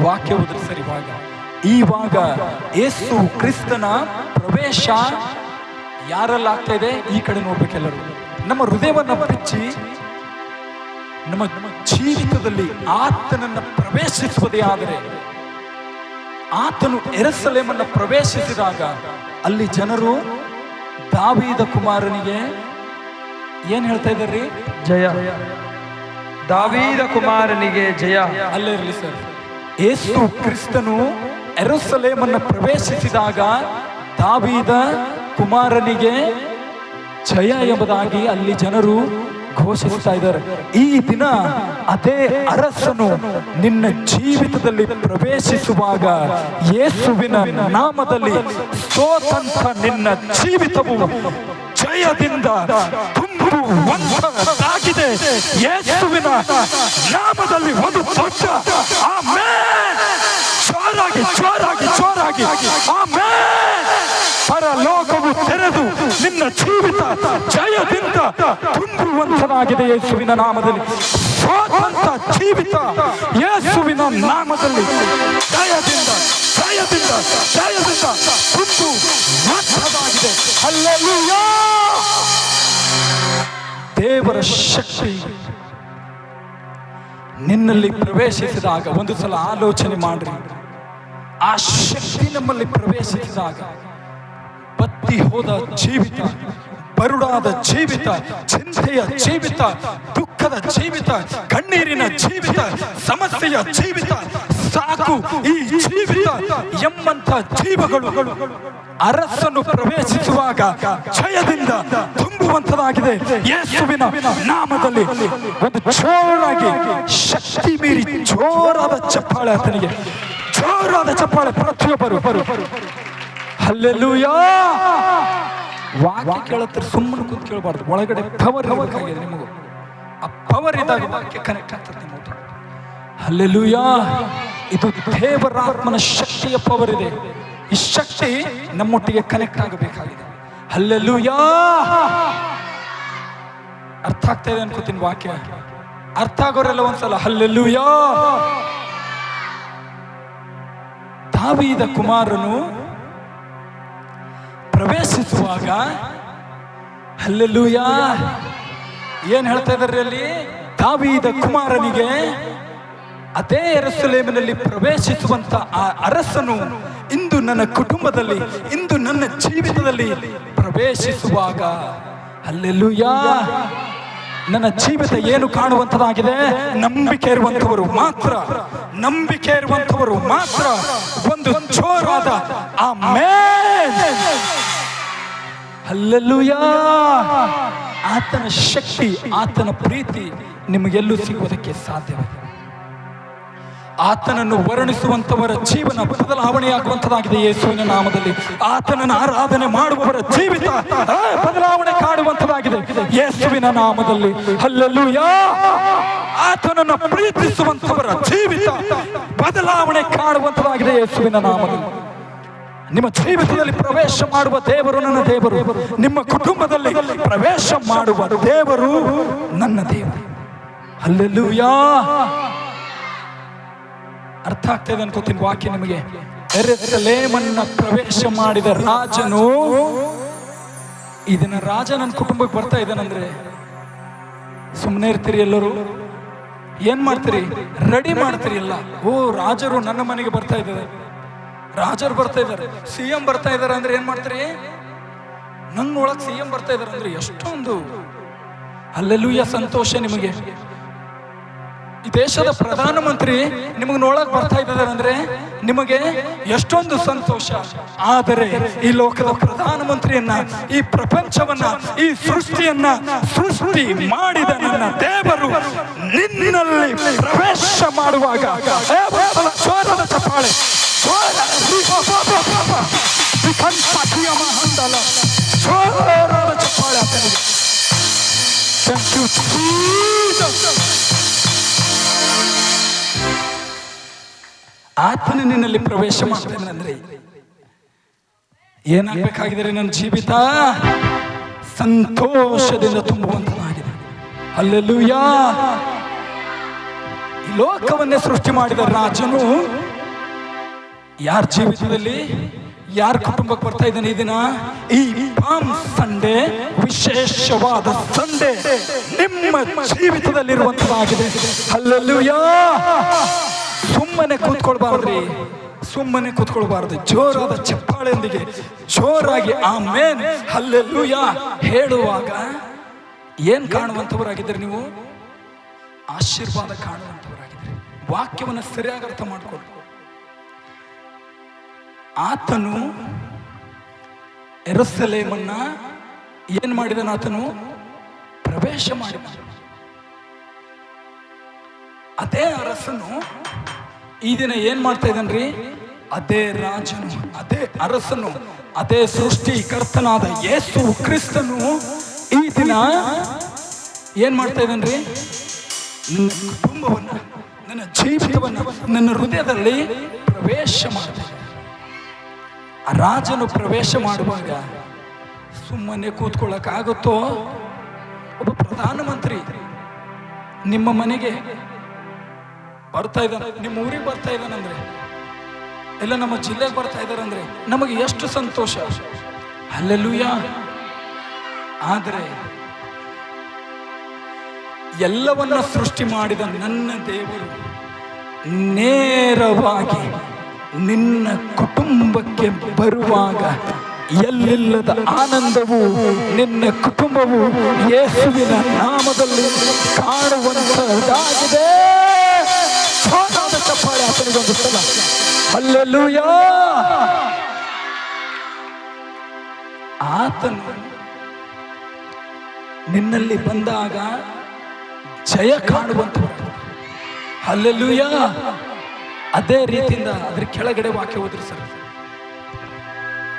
ವಾಕ್ಯ ಉದರಿಸರಿವಾಗ ಈವಾಗ ಯೇಸು ಕ್ರಿಸ್ತನ ಪ್ರವೇಶ ಯಾರಲ್ಲಾಗ್ತಾ ಇದೆ? ಈ ಕಡೆ ನೋಡ್ಬೇಕೆಲ್ಲರೂ. ನಮ್ಮ ಹೃದಯವನ್ನ ಬಿಚ್ಚಿ ನಮ್ಮ ಜೀವಿತದಲ್ಲಿ ಆತನನ್ನ ಪ್ರವೇಶಿಸುವುದೇ ಆದರೆ, ಆತನು ಯೆರೂಸಲೇಮನ್ನ ಪ್ರವೇಶಿಸಿದಾಗ ಅಲ್ಲಿ ಜನರು ದಾವೀದ ಕುಮಾರನಿಗೆ ಏನ್ ಹೇಳ್ತಾ ಇದ್ದಾರ್ರಿ? ಜಯ. ದಾವೀದ ಕುಮಾರನಿಗೆ ಜಯ. ಅಲ್ಲೇ ಇರಲಿ ಸರ್. ಯೇಸು ಕ್ರಿಸ್ತನು ಯೆರೂಸಲೇಮನ್ನ ಪ್ರವೇಶಿಸಿದಾಗ ದಾವೀದ ಕುಮಾರನಿಗೆ ಜಯ ಎಂಬುದಾಗಿ ಅಲ್ಲಿ ಜನರು ಘೋಷಿಸ್ತಾ ಇದ್ದಾರೆ. ಈ ದಿನ ಅದೇ ಅರಸನು ನಿನ್ನ ಜೀವಿತದಲ್ಲಿ ಪ್ರವೇಶಿಸುವಾಗ ಯೇಸುವಿನ ನಾಮದಲ್ಲಿ ಸೋತಂತ ನಿನ್ನ ಜೀವಿತವು ಜಯದಿಂದ ತುಂಬುವಂತಾಗಿದೆ. ಯೇಸುವಿನ ನಾಮದಲ್ಲಿ ಒಂದು ದೊಡ್ಡ ಆಮೆನ್. ಜೋರಾಗಿ ಜೋರಾಗಿ ಜೋರಾಗಿ ಆಮೆನ್. ಪರಲೋಕವು ತೆರೆದು ನಿನ್ನ ಜೀವಿತ ಜಯದಿಂದ ತುಂಬುವಂತದಾಗಿದೆ ಯೇಸುವಿನ ನಾಮದಲ್ಲಿ. ಸ್ವಾತಂತ್ರ್ಯ ಜೀವಿತ ಯೇಸುವಿನ ನಾಮದಲ್ಲಿ ಜಯದಿಂದ ಜಯದಿಂದ ಜಯದಿಂದ ತುಂಬುವಂತದಾಗಿದೆ. ಹಲ್ಲೆಲೂಯಾ. ದೇವರ ಶಕ್ತಿ ನಿನ್ನಲ್ಲಿ ಪ್ರವೇಶಿಸಿದಾಗ ಒಂದು ಸಲ ಆಲೋಚನೆ ಮಾಡ್ರಿ. ಆ ಶಕ್ತಿ ನಮ್ಮಲ್ಲಿ ಪ್ರವೇಶಿಸಿದಾಗ ಬತ್ತಿ ಹೋದ ಜೀವಿತ, ಬರುಡಾದ ಜೀವಿತ, ಚಿಂತೆಯ ಜೀವಿತ, ದುಃಖದ ಜೀವಿತ, ಕಣ್ಣೀರಿನ ಜೀವಿತ, ಸಮಸ್ಯೆಯ ಜೀವಿತ, ಸಾಕು ಈ ಜೀವಿತ ಎಂಬಂತ ಜೀವಗಳು ಅರಸನು ಪ್ರವೇಶಿಸುವಾಗ ಜಯದಿಂದ ತುಂಬುವಂತದಾಗಿದೆ ಯೇಸುವಿನ ನಾಮದಲ್ಲಿ. ಒಂದು ಜೋರಾಗಿ ಶಕ್ತಿ ಮೀರಿ ಜೋರಾದ ಚಪ್ಪಾಳೆ ಆತನಿಗೆ, ಜೋರಾದ ಚಪ್ಪಾಳೆ ಪ್ರತಿಯೊಬ್ಬರು. ಹಲ್ಲೆಲೂಯಾ. ವಾಕ್ಯ ಕೇಳತ್ತಾರೆ, ಸುಮ್ಮನೆ ಕೂತ್ ಕೇಳಬಾರ್ದು. ಒಳಗಡೆ ಪವರ್ ಇರಬೇಕಾಗಿದೆ ನಿಮಗೂ. ಆ ಪವರ್ ಇದ್ದಾಗ ವಾಕ್ಯ ಕನೆಕ್ಟ್ ಆಗ್ತದೆ ನಿಮ್ಮ. ಹಲ್ಲೆಲೂಯಾ. ಇದು ದೇವರಾತ್ಮನ ಶಕ್ತಿಯ ಪವರ್ ಇದೆ. ಈ ಶಕ್ತಿ ನಮ್ಮೊಟ್ಟಿಗೆ ಕನೆಕ್ಟ್ ಆಗಬೇಕಾಗಿದೆ. ಹಲ್ಲೆಲೂಯಾ. ಅರ್ಥ ಆಗ್ತಾ ಇದೆ ಅನ್ಕೋತೀನಿ ವಾಕ್ಯ. ಅರ್ಥ ಆಗೋರೆಲ್ಲ ಒಂದ್ಸಲ ಹಲ್ಲೆಲೂಯಾ. ದಾವೀದ ಕುಮಾರನು ಪ್ರವೇಶಿಸುವಾಗ ಹಲ್ಲೆಲೂಯಾ ಏನ್ ಹೇಳ್ತಾ ಇದ್ದಾರೆ ಅಲ್ಲಿ? ದಾವೀದ ಕುಮಾರನಿಗೆ ಅದೇ ಯೆರೂಸಲೇಮಿನಲ್ಲಿ ಪ್ರವೇಶಿಸುವಂತ ಆ ಅರಸನು ಇಂದು ನನ್ನ ಕುಟುಂಬದಲ್ಲಿ, ಇಂದು ನನ್ನ ಜೀವಿತದಲ್ಲಿ ಪ್ರವೇಶಿಸುವಾಗ ಹಲ್ಲೆಲೂಯಾ. ನನ್ನ ಜೀವಿತ ಏನು ಕಾಣುವಂತದಾಗಿದೆ? ನಂಬಿಕೆ ಇರುವಂತವರು ಮಾತ್ರ, ನಂಬಿಕೆ ಇರುವಂತವರು ಮಾತ್ರ ಒಂದು ಜೋರಾದ ಆಮೆನ್. ಹಲ್ಲೆಲೂಯಾ. ಆತನ ಶಕ್ತಿ, ಆತನ ಪ್ರೀತಿ ನಿಮಗೆಲ್ಲೂ ಸಿಗುವುದಕ್ಕೆ ಸಾಧ್ಯವಿದೆ. ಆತನನ್ನು ವರ್ಣಿಸುವಂತವರ ಜೀವನ ಬದಲಾವಣೆಯಾಗುವಂತದಾಗಿದೆ ಯೇಸುವಿನ ನಾಮದಲ್ಲಿ. ಆತನನ್ನು ಆರಾಧನೆ ಮಾಡುವವರ ಜೀವಿತ ಬದಲಾವಣೆ ಕಾಣುವಂತದಾಗಿದೆ ಯೇಸುವಿನ ನಾಮದಲ್ಲಿ. ಹಲ್ಲೆಲೂಯಾ. ಆತನನ್ನು ಪ್ರೀತಿಸುವಂತವರ ಜೀವಿತ ಬದಲಾವಣೆ ಕಾಣುವಂತದಾಗಿದೆ ಯೇಸುವಿನ ನಾಮದಲ್ಲಿ. ನಿಮ್ಮ ಜೀವಿತದಲ್ಲಿ ಪ್ರವೇಶ ಮಾಡುವ ದೇವರು ನನ್ನ ದೇವರು. ನಿಮ್ಮ ಕುಟುಂಬದಲ್ಲಿ ಪ್ರವೇಶ ಮಾಡುವ ದೇವರು ನನ್ನ ದೇವರು. ಹಲ್ಲೆಲೂಯಾ. ಅರ್ಥ ಆಗ್ತದೆ ಅನ್ಕೋತೀನಿ ವಾಕ್ಯ ನಿಮಗೆ. ಯೆರೂಸಲೇಮನ್ನ ಪ್ರವೇಶ ಮಾಡಿದ ರಾಜನು, ಇದನ್ನ ರಾಜ ನನ್ನ ಕುಟುಂಬಕ್ಕೆ ಬರ್ತಾ ಇದ್ದಾನಂದ್ರೆ ಸುಮ್ಮನೆ ಇರ್ತೀರಿ? ಎಲ್ಲರೂ ಏನ್ ಮಾಡ್ತೀರಿ? ರೆಡಿ ಮಾಡ್ತೀರಿ ಎಲ್ಲ. ಓ, ರಾಜರು ನನ್ನ ಮನೆಗೆ ಬರ್ತಾ ಇದ್ದಾರೆ, ರಾಜರು ಬರ್ತಾ ಇದ್ದಾರೆ, CM ಬರ್ತಾ ಇದ್ದಾರೆ ಅಂದ್ರೆ ಏನ್ ಮಾಡ್ತೀರಿ? ನನ್ನ ಒಳಗ್ CM ಬರ್ತಾ ಇದ್ದಾರೆ ಅಂದ್ರೆ ಎಷ್ಟೊಂದು ಹಲ್ಲೆಲೂಯಾ ಸಂತೋಷ ನಿಮಗೆ. ಈ ದೇಶದ ಪ್ರಧಾನಮಂತ್ರಿ ನಿಮಗೆ ನೋಡಕ್ ಬರ್ತಾ ಇದ್ದಾರೆ ಅಂದ್ರೆ ನಿಮಗೆ ಎಷ್ಟೊಂದು ಸಂತೋಷ. ಆದರೆ ಈ ಲೋಕದ ಪ್ರಧಾನಮಂತ್ರಿಯನ್ನ, ಈ ಪ್ರಪಂಚವನ್ನ, ಈ ಸೃಷ್ಟಿಯನ್ನ ಸೃಷ್ಟಿ ಮಾಡಿದ ನನ್ನ ದೇವರು ನಿನ್ನಲ್ಲಿ ಪ್ರವೇಶ ಮಾಡುವಾಗ ಜೋರದ ಚಪ್ಪಾಳೆ, ಜೋರದ ಚಪ್ಪಾಳೆ ಆತನಿಗೆ. Thank you, Jesus. ಆತನ ನಿನ್ನಲ್ಲಿ ಪ್ರವೇಶ ಮಾಡ್ತೇನೆ ಅಂದ್ರೆ ಏನಾಗಬೇಕಾಗಿದೆ? ನನ್ನ ಜೀವಿತ ಸಂತೋಷದಿಂದ ತುಂಬುವಂತದಾಗಿದೆ. ಹಲ್ಲೆಲೂಯಾ. ಈ ಲೋಕವನ್ನೇ ಸೃಷ್ಟಿ ಮಾಡಿದ ರಾಜನು ಯಾರ ಜೀವಿತದಲ್ಲಿ, ಯಾರ ಕುಟುಂಬಕ್ಕೆ ಬರ್ತಾ ಇದ್ದಾನೆ ಈ ದಿನ? ಈ ಪಾಮ್ ಸಂಡೇ ವಿಶೇಷವಾದ ಸಂಡೇ ನಿಮ್ಮ ಜೀವಿತದಲ್ಲಿರುವಂತದಾಗಿದೆ. ಹಲ್ಲೆಲೂಯಾ. ಸುಮ್ಮನೆ ಕೂತ್ಕೊಳ್ಬಾರ್ದ್ರಿ, ಸುಮ್ಮನೆ ಕೂತ್ಕೊಳ್ಬಾರ್ದು. ಜೋರಾದ ಚಪ್ಪಾಳೆಯೊಂದಿಗೆ ಜೋರಾಗಿ ಆಮೆನ್ ಹಲ್ಲೆಲೂಯಾ ಹೇಳುವಾಗ ಏನ್ ಕಾಣುವಂತವರಾಗಿದ್ದೀರಿ ನೀವು? ಆಶೀರ್ವಾದ ಕಾಣುವಂತವರಾಗಿದ್ದೀರಿ. ವಾಕ್ಯವನ್ನು ಸರಿಯಾಗಿ ಅರ್ಥ ಮಾಡಿಕೊಳ್ಳಿ. ಆತನು ಯೆರೂಸಲೇಮನ್ನ ಏನ್ ಮಾಡಿದನು? ಆತನು ಪ್ರವೇಶ ಮಾಡಿದ. ಅದೇ ಅರಸನು ಈ ದಿನ ಏನ್ ಮಾಡ್ತಾ ಇದ್ದಾನ್ರಿ? ಅದೇ ರಾಜನು, ಅದೇ ಅರಸನು, ಅದೇ ಸೃಷ್ಟಿಕರ್ತನಾದ ಯೇಸು ಕ್ರಿಸ್ತನು ಈ ದಿನ ಏನ್ ಮಾಡ್ತಾ ಇದ್ದಾನ್ರಿ? ನನ್ನ ಕುಟುಂಬವನ್ನ, ನನ್ನ ಜೀವಿತವನ್ನ, ನನ್ನ ಹೃದಯದಲ್ಲಿ ಪ್ರವೇಶ ಮಾಡ್ತಾ ಇದ್ದಾನೆ. ಆ ರಾಜನು ಪ್ರವೇಶ ಮಾಡುವಾಗ ಸುಮ್ಮನೆ ಕೂತ್ಕೊಳ್ಳಕ್ಕಾಗುತ್ತೋ? ಒಬ್ಬ ಪ್ರಧಾನಮಂತ್ರಿ ನಿಮ್ಮ ಮನೆಗೆ ಬರ್ತಾ ಇದ್ದಾನೆ, ನಿಮ್ಮ ಊರಿಗೆ ಬರ್ತಾ ಇದ್ದಾನಂದ್ರೆ, ಎಲ್ಲ ನಮ್ಮ ಜಿಲ್ಲೆಗೆ ಬರ್ತಾ ಇದ್ದಾರಂದ್ರೆ ನಮಗೆ ಎಷ್ಟು ಸಂತೋಷ. ಹಲ್ಲೆಲೂಯಾ. ಆದರೆ ಎಲ್ಲವನ್ನ ಸೃಷ್ಟಿ ಮಾಡಿದ ನನ್ನ ದೇವರು ನೇರವಾಗಿ ನಿನ್ನ ಕುಟುಂಬಕ್ಕೆ ಬರುವಾಗ ಎಲ್ಲಿಲ್ಲದ ಆನಂದವು ನಿನ್ನ ಕುಟುಂಬವು ಯೇಸುವಿನ ನಾಮದಲ್ಲಿ ಕಾಣುವಂತದ್ದಾಗಿದೆ. ಚಪ್ಪಾಳೆ ಆತನಿಗೊಂದು ಸಲ. ಹಲ್ಲೆಲೂಯಾ. ಆತನು ನಿನ್ನಲ್ಲಿ ಬಂದಾಗ ಜಯ ಕಾಣುವಂತವರು. ಹಲ್ಲೆಲೂಯಾ. ಅದೇ ರೀತಿಯಿಂದ ಅದ್ರ ಕೆಳಗಡೆ ವಾಕ್ಯ ಓದ್ರಿ ಸರ್.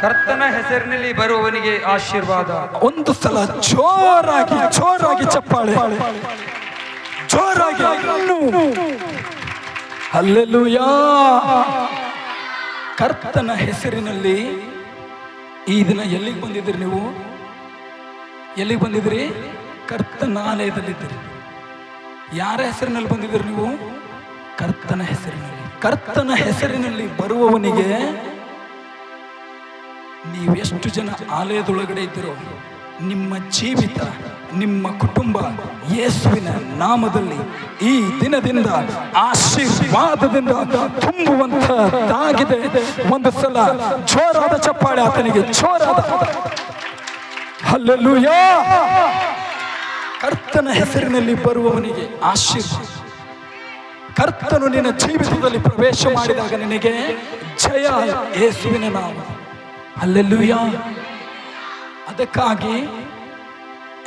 ಕರ್ತನ ಹೆಸರಿನಲ್ಲಿ ಬರುವವನಿಗೆ ಆಶೀರ್ವಾದ. ಒಂದು ಸಲ ಜೋರಾಗಿ ಜೋರಾಗಿ ಚಪ್ಪಾಳೆ, ಜೋರಾಗಿ. ಹಲ್ಲೆಲೂಯಾ. ಕರ್ತನ ಹೆಸರಿನಲ್ಲಿ ಈ ದಿನ ಎಲ್ಲಿಗೆ ಬಂದಿದ್ದೀರಿ ನೀವು? ಎಲ್ಲಿಗೆ ಬಂದಿದ್ರಿ? ಕರ್ತನ ಆಲಯದಲ್ಲಿದ್ದೀರಿ. ಯಾರ ಹೆಸರಿನಲ್ಲಿ ಬಂದಿದ್ದೀರಿ ನೀವು? ಕರ್ತನ ಹೆಸರಿನಲ್ಲಿ. ಕರ್ತನ ಹೆಸರಿನಲ್ಲಿ ಬರುವವನಿಗೆ ನೀವೆಷ್ಟು ಜನ ಆಲಯದೊಳಗಡೆ ಇದ್ದೀರೋ ನಿಮ್ಮ ಜೀವಿತ, ನಿಮ್ಮ ಕುಟುಂಬ ಯೇಸುವಿನ ನಾಮದಲ್ಲಿ ಈ ದಿನದಿಂದ ಆಶೀರ್ವಾದದಿಂದ ತುಂಬುವಂತದ್ದಾಗಿದೆ. ಒಂದು ಸಲ ಜೋರಾದ ಚಪ್ಪಾಳೆ ಆತನಿಗೆ, ಜೋರಾದ. ಹಲ್ಲೆಲೂಯಾ. ಕರ್ತನ ಹೆಸರಿನಲ್ಲಿ ಬರುವವನಿಗೆ ಆಶೀರ್ವಾದ. ಕರ್ತನು ನಿನ್ನ ಜೀವಿತದಲ್ಲಿ ಪ್ರವೇಶ ಮಾಡಿದಾಗ ನಿನಗೆ ಜಯ, ಯೇಸುವಿನ ನಾಮ. ಹಲ್ಲೆಲೂಯಾ. ಅದಕ್ಕಾಗಿ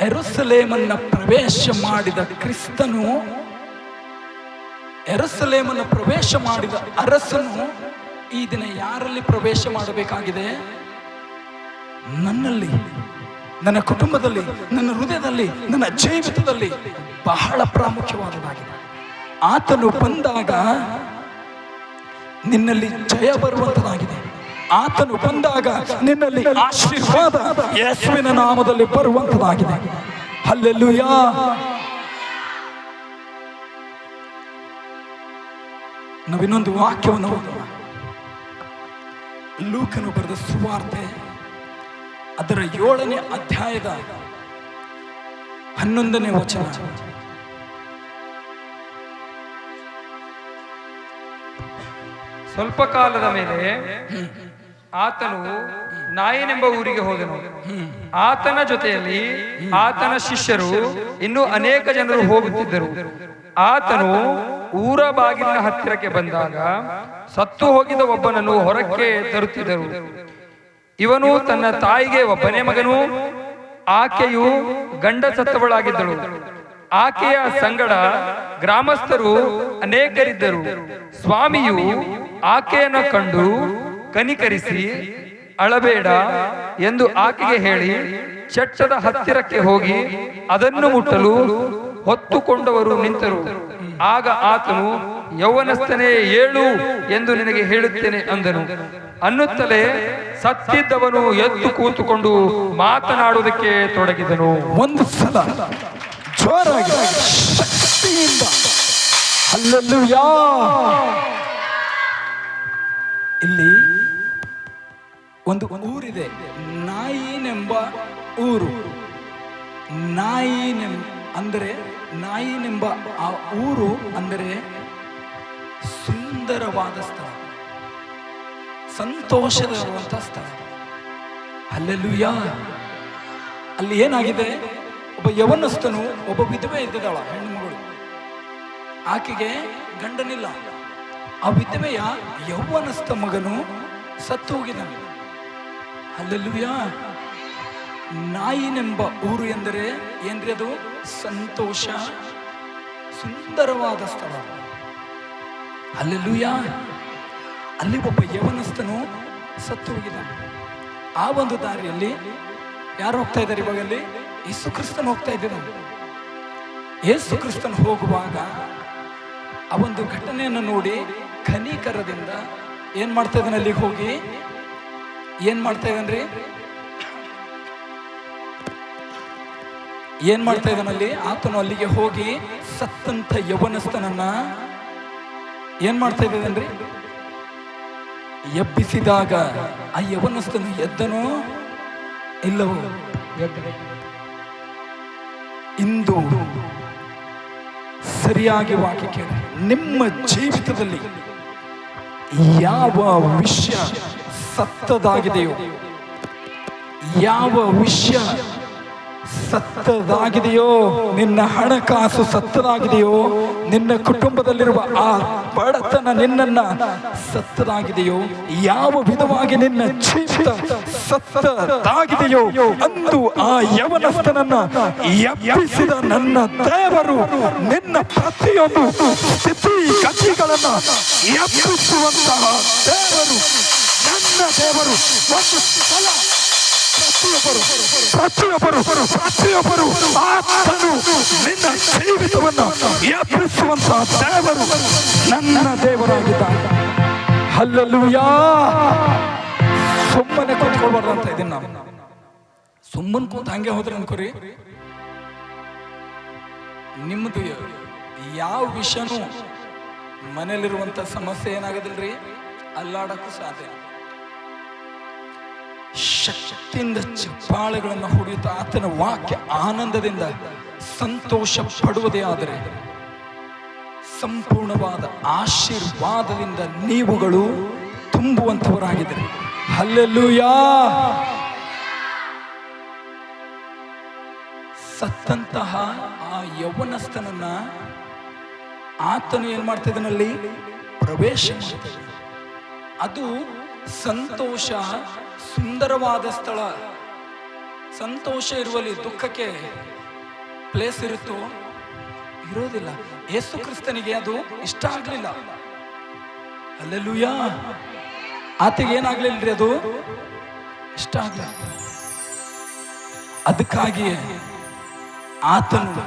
ಯೆರೂಸಲೇಮನ್ನ ಪ್ರವೇಶ ಮಾಡಿದ ಕ್ರಿಸ್ತನು ಯೆರೂಸಲೇಮನ್ನು ಪ್ರವೇಶ ಮಾಡಿದ ಅರಸನು ಈ ದಿನ ಯಾರಲ್ಲಿ ಪ್ರವೇಶ ಮಾಡಬೇಕಾಗಿದೆ? ನನ್ನಲ್ಲಿ, ನನ್ನ ಕುಟುಂಬದಲ್ಲಿ, ನನ್ನ ಹೃದಯದಲ್ಲಿ, ನನ್ನ ಜೀವಿತದಲ್ಲಿ ಬಹಳ ಪ್ರಾಮುಖ್ಯವಾದದ್ದಾಗಿದೆ. ಆತನು ಬಂದಾಗ ನಿನ್ನಲ್ಲಿ ಜಯ ಬರುವಂತದಾಗಿದೆ. ಆತನು ಬಂದಾಗ ನಿನ್ನಲ್ಲಿ ಆಶೀರ್ವಾದ ಯೇಸುವಿನ ನಾಮದಲ್ಲಿ ಬರುವಂತದಾಗಿದೆ. ಹಲ್ಲೆಲೂಯಾ. ನಾವಿನ್ನೊಂದು ವಾಕ್ಯವನ್ನು ಓದೋಣ. ಲೂಕನು ಬರೆದ ಸುವಾರ್ತೆ ಅದರ 7ನೇ ಅಧ್ಯಾಯದ 11ನೇ ವಚನ. ಸ್ವಲ್ಪ ಕಾಲದ ಮೇಲೆ ಆತನು ನಾಯಿನೆಂಬ ಊರಿಗೆ ಹೋದನು. ಆತನ ಜೊತೆಯಲ್ಲಿ ಆತನ ಶಿಷ್ಯರು ಇನ್ನೂ ಅನೇಕ ಜನರು ಹೋಗುತ್ತಿದ್ದರು. ಆತನು ಊರ ಬಾಗಿಲಿನ ಹತ್ತಿರಕ್ಕೆ ಬಂದಾಗ ಸತ್ತು ಹೋಗಿದ ಒಬ್ಬನನ್ನು ಹೊರಕ್ಕೆ ತರುತ್ತಿದ್ದರು. ಇವನು ತನ್ನ ತಾಯಿಗೆ ಒಬ್ಬನೇ ಮಗನು. ಆಕೆಯು ಗಂಡ ಸತ್ತವಳಾಗಿದ್ದಳು. ಆಕೆಯ ಸಂಗಡ ಗ್ರಾಮಸ್ಥರು ಅನೇಕರಿದ್ದರು. ಸ್ವಾಮಿಯು ಆಕೆಯನ್ನು ಕಂಡು ಕನಿಕರಿಸಿ, ಅಳಬೇಡ ಎಂದು ಆಕೆಗೆ ಹೇಳಿ ಚಟ್ಟದ ಹತ್ತಿರಕ್ಕೆ ಹೋಗಿ ಅದನ್ನು ಮುಟ್ಟಲು ಹೊತ್ತುಕೊಂಡವರು ನಿಂತರು. ಆಗ ಆತನು, ಯೌವನಸ್ಥನೇ, ಏಳು ಎಂದು ನಿನಗೆ ಹೇಳುತ್ತೇನೆ ಅಂದನು. ಅನ್ನುತ್ತಲೇ ಸತ್ತಿದ್ದವನು ಎದ್ದು ಕೂತುಕೊಂಡು ಮಾತನಾಡುವುದಕ್ಕೆ ತೊಡಗಿದನು. ಒಂದು ಸಲ ಜೋರಾಗಿ ಶಕ್ತಿಯಿಂದ ಹಲ್ಲೆಲೂಯಾ. ಇಲ್ಲಿ ಒಂದು ಊರಿದೆ, ನಾಯಿನೆಂಬ ಊರು. ನಾಯಿನೆಂಬ ಆ ಊರು ಅಂದರೆ ಸುಂದರವಾದ ಸ್ಥಳ, ಸಂತೋಷದಿರುವಂತ ಸ್ಥಳ. ಹಲ್ಲೆಲೂಯಾ. ಅಲ್ಲಿ ಏನಾಗಿದೆ? ಒಬ್ಬ ಯೌವನಸ್ಥನು, ಒಬ್ಬ ವಿಧವೆ ಇದ್ದದಳ, ಹೆಣ್ಣು ಮಗಳು. ಆಕೆಗೆ ಗಂಡನಿಲ್ಲ. ಆ ವಿಧವೆಯ ಯೌವನಸ್ಥ ಮಗನು ಸತ್ತು ಹೋಗಿದ್ದಾನೆ. ಹಲ್ಲೆಲೂಯಾ. ನಾಯಿನೆಂಬ ಊರು ಎಂದರೆ ಏನ್ರಿ? ಅದು ಸಂತೋಷ, ಸುಂದರವಾದ ಸ್ಥಳ. ಹಲ್ಲೆಲೂಯಾ. ಅಲ್ಲಿ ಒಬ್ಬ ಯೌವನಸ್ಥನು ಸತ್ತು ಹೋಗಿದ್ದಾನೆ. ಆ ಒಂದು ದಾರಿಯಲ್ಲಿ ಯಾರು ಹೋಗ್ತಾ ಇದ್ದಾರೆ? ಇವಾಗ ಅಲ್ಲಿ ಯೇಸು ಕ್ರಿಸ್ತನು ಹೋಗ್ತಾ ಇದ್ದಾನೆ. ಯೇಸು ಕ್ರಿಸ್ತನು ಹೋಗುವಾಗ ಆ ಒಂದು ಘಟನೆಯನ್ನು ನೋಡಿ ಕನಿಕರದಿಂದ ಏನ್ ಮಾಡ್ತಾ ಇದ್ದಾನೆ? ಅಲ್ಲಿಗೆ ಹೋಗಿ ಏನ್ ಮಾಡ್ತಾ ಇದ್ದಾನ್ರಿ? ಏನ್ ಮಾಡ್ತಾ ಇದ್ದಾನಲ್ಲಿ? ಆತನು ಅಲ್ಲಿಗೆ ಹೋಗಿ ಸತ್ತಂತ ಯೌವನಸ್ಥನನ್ನ ಏನ್ ಮಾಡ್ತಾ ಇದ್ದಾನ್ರಿ? ಎಬ್ಬಿಸಿದಾಗ ಆ ಯೌವನಸ್ಥನು ಎದ್ದನೋ ಇಲ್ಲವೋ? ಇಂದು ಸರಿಯಾಗಿ ವಾಕ್ಯ ಕೇಳಿ. ನಿಮ್ಮ ಜೀವಿತದಲ್ಲಿ ಯಾವ ವಿಷಯ ಸತ್ತದಾಗಿದೆಯೋ, ಯಾವ ವಿಷಯ ಸತ್ತದಾಗಿದೆಯೋ, ನಿನ್ನ ಹಣಕಾಸು ಸತ್ತದಾಗಿದೆಯೋ, ನಿನ್ನ ಕುಟುಂಬದಲ್ಲಿರುವ ಆ ಬಡತನ ನಿನ್ನನ್ನ ಸತ್ತದಾಗಿದೆಯೋ, ಯಾವ ವಿಧವಾಗಿ ನಿನ್ನ ಜೀವಿತ ಸತ್ತದಾಗಿದೆಯೋ, ಅಂದು ಆ ಯೌವನಸ್ಥನನ್ನ ಎಬ್ಬಿಸಿದ ನನ್ನ ದೇವರು ನಿನ್ನ ಪ್ರತಿಯೊಂದು ಸ್ಥಿತಿ ಗತಿಗಳನ್ನ ಎಬ್ಬಿಸುವಂತಹ ದೇವರು, ನನ್ನ ದೇವರು. ಒಂದು ಸಲ ಪ್ರತಿಯೊಬ್ಬರು ಆತನು ನಿನ್ನ ಜೀವಿತವನ್ನು ಎಬ್ಬಿಸುವಂತಹ ದೇವರು ನನ್ನ ದೇವರಾಗಿದ್ದಾನೆ. ಹಲ್ಲೆಲೂಯಾ. ಸುಮ್ಮನೆ ಕೂತ್ಕೊಳ್ಬಾರ್ದು ಅಂತ ಇದೀನಿ ನಾವು. ಸುಮ್ಮನೆ ಕೂತ್ ಹಂಗೆ ಹೋದ್ರೆ ಅನ್ಕೋರಿ, ನಿಮ್ಮದು ಯಾವ ವಿಷಯನೂ ಮನೇಲಿರುವಂತ ಸಮಸ್ಯೆ ಏನಾಗದಿಲ್ರಿ, ಅಲ್ಲಾಡಕ್ಕೂ ಸಾಧ್ಯ. ಶಕ್ತಿಯಿಂದ ಚಪ್ಪಾಳೆಗಳನ್ನು ಹೊಡೆಯುತ್ತಾ ಆತನ ವಾಕ್ಯ ಆನಂದದಿಂದ ಸಂತೋಷ ಪಡುವುದೇ ಆದರೆ ಸಂಪೂರ್ಣವಾದ ಆಶೀರ್ವಾದದಿಂದ ನೀವುಗಳು ತುಂಬುವಂತವರಾಗಿದ್ದೀರಿ. ಹಲ್ಲೆಲೂಯಾ. ಸತ್ತಂತಹ ಆ ಯೌವನಸ್ಥನನ್ನ ಆತನು ಏನ್ ಮಾಡ್ತಿದ್ದನಲ್ಲಿ? ಪ್ರವೇಶ ಮಾಡ್ತಿದ್ದ. ಅದು ಸಂತೋಷ, ಸುಂದರವಾದ ಸ್ಥಳ. ಸಂತೋಷ ಇರುವಲ್ಲಿ ದುಃಖಕ್ಕೆ ಪ್ಲೇಸ್ ಇರುತ್ತೋ ಇರೋದಿಲ್ಲ. ಯೇಸು ಕ್ರಿಸ್ತನಿಗೆ ಅದು ಇಷ್ಟ ಆಗ್ಲಿಲ್ಲ. ಹಲ್ಲೆಲೂಯಾ. ಆತಗೆ ಏನಾಗ್ಲಿಲ್ರಿ, ಅದು ಇಷ್ಟ ಆಗ್ಲಿಲ್ಲ. ಅದಕ್ಕಾಗಿಯೇ ಆತನು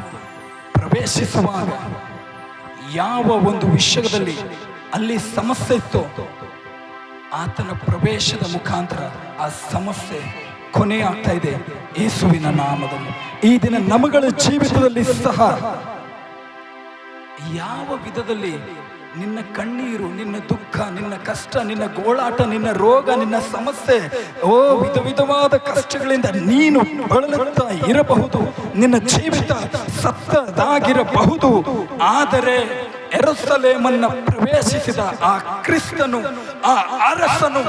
ಪ್ರವೇಶಿಸುವಾಗ ಯಾವ ಒಂದು ವಿಷಯದಲ್ಲಿ ಅಲ್ಲಿ ಸಮಸ್ಯೆ ಇತ್ತು, ಆತನ ಪ್ರವೇಶದ ಮುಖಾಂತರ ಆ ಸಮಸ್ಯೆ ಕೊನೆ ಆಗ್ತಾ ಇದೆ ಯೇಸುವಿನ ನಾಮದಲ್ಲಿ. ಈ ದಿನ ನಮಗಳ ಜೀವಿತದಲ್ಲಿ ಸಹ ಯಾವ ವಿಧದಲ್ಲಿ ನಿನ್ನ ಕಣ್ಣೀರು, ನಿನ್ನ ದುಃಖ, ನಿನ್ನ ಕಷ್ಟ, ನಿನ್ನ ಗೋಳಾಟ, ನಿನ್ನ ರೋಗ, ನಿನ್ನ ಸಮಸ್ಯೆ, ವಿಧ ವಿಧವಾದ ಕಷ್ಟಗಳಿಂದ ನೀನು ಬಳಲುತ್ತಾ ಇರಬಹುದು. ನಿನ್ನ ಜೀವಿತ ಸತ್ತದಾಗಿರಬಹುದು. ಆದರೆ ಯೆರೂಸಲೇಮನ್ನು ಪ್ರವೇಶಿಸಿದ ಆ ಕ್ರಿಸ್ತನು, ಆ ಅರಸನು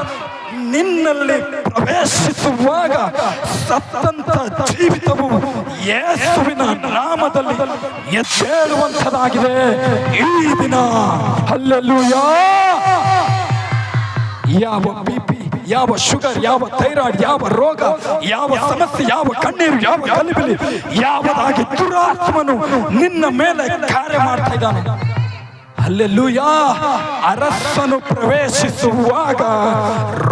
ನಿನ್ನಲ್ಲಿ ಪ್ರವೇಶಿಸುವಾಗ ಸತ್ತಂತ ಜೀವಿತವು ಯೇಸುವಿನ ನಾಮದಲ್ಲಿ ಎದ್ದೇಳುವಂಥದ್ದಾಗಿದೆ ಈ ದಿನ. ಹಲ್ಲೆಲೂಯಾ. ಯಾವ ಬಿಪಿ, ಯಾವ ಶುಗರ್, ಯಾವ ಥೈರಾಯ್ಡ್, ಯಾವ ರೋಗ, ಯಾವ ಸಮಸ್ಯೆ, ಯಾವ ಕಣ್ಣೀರು, ಯಾವ ಗಲಿಬಿಲಿ, ಯಾವುದಾಗಿ ದುರಾತ್ಮನು ನಿನ್ನ ಮೇಲೆ ಕಾರ್ಯ ಮಾಡ್ತಾ ಇದ್ದಾನೆ, ಹಲ್ಲೆಲೂಯಾ, ಅರಸನು ಪ್ರವೇಶಿಸುವಾಗ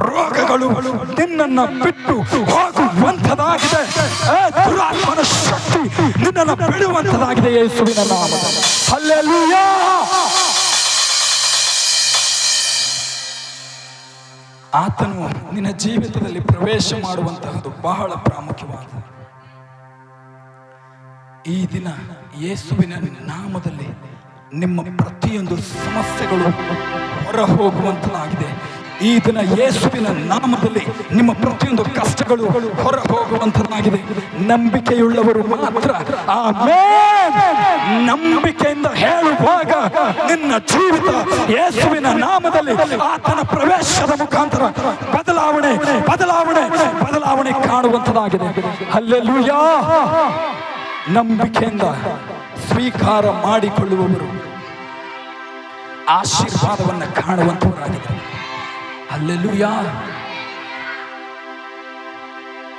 ರೋಗಗಳು ನಿನ್ನನ್ನು ಬಿಟ್ಟು ಹೋಗುವಂಥದ್ದಾಗಿದೆ. ದುರಾತ್ಮನ ಶಕ್ತಿ ನಿನ್ನನ್ನು ಬಿಡುವಂಥದ್ದಾಗಿದೆ ಯೇಸುವಿನ ನಾಮದಲ್ಲಿ. ಹಲ್ಲೆಲೂಯಾ. ಆತನು ನಿನ್ನ ಜೀವಿತದಲ್ಲಿ ಪ್ರವೇಶ ಮಾಡುವಂತಹದ್ದು ಬಹಳ ಪ್ರಾಮುಖ್ಯವಾದ. ಈ ದಿನ ಯೇಸುವಿನ ನಾಮದಲ್ಲಿ ನಿಮ್ಮ ಪ್ರತಿಯೊಂದು ಸಮಸ್ಯೆಗಳು ಹೊರ ಹೋಗುವಂತದಾಗಿದೆ. ಈ ದಿನ ಯೇಸುವಿನ ನಾಮದಲ್ಲಿ ನಿಮ್ಮ ಪ್ರತಿಯೊಂದು ಕಷ್ಟಗಳು ಹೊರ ಹೋಗುವಂತದಾಗಿದೆ. ನಂಬಿಕೆಯುಳ್ಳವರು ಮಾತ್ರ ಆಮೆನ್. ನಂಬಿಕೆಯಿಂದ ಹೇಳುವಾಗ ನಿನ್ನ ಜೀವಿತ ಯೇಸುವಿನ ನಾಮದಲ್ಲಿ ಆತನ ಪ್ರವೇಶದ ಮುಖಾಂತರ ಬದಲಾವಣೆ ಬದಲಾವಣೆ ಬದಲಾವಣೆ ಕಾಣುವಂತದಾಗಿದೆ. ಹಲ್ಲೆಲೂಯಾ. ನಂಬಿಕೆಯಿಂದ ಸ್ವೀಕಾರ ಮಾಡಿಕೊಳ್ಳುವವರು ಆಶೀರ್ವಾದವನ್ನು ಕಾಣುವಂತವರಾಗಿದ್ದಾರೆ. ಹಲ್ಲೆಲೂಯಾ.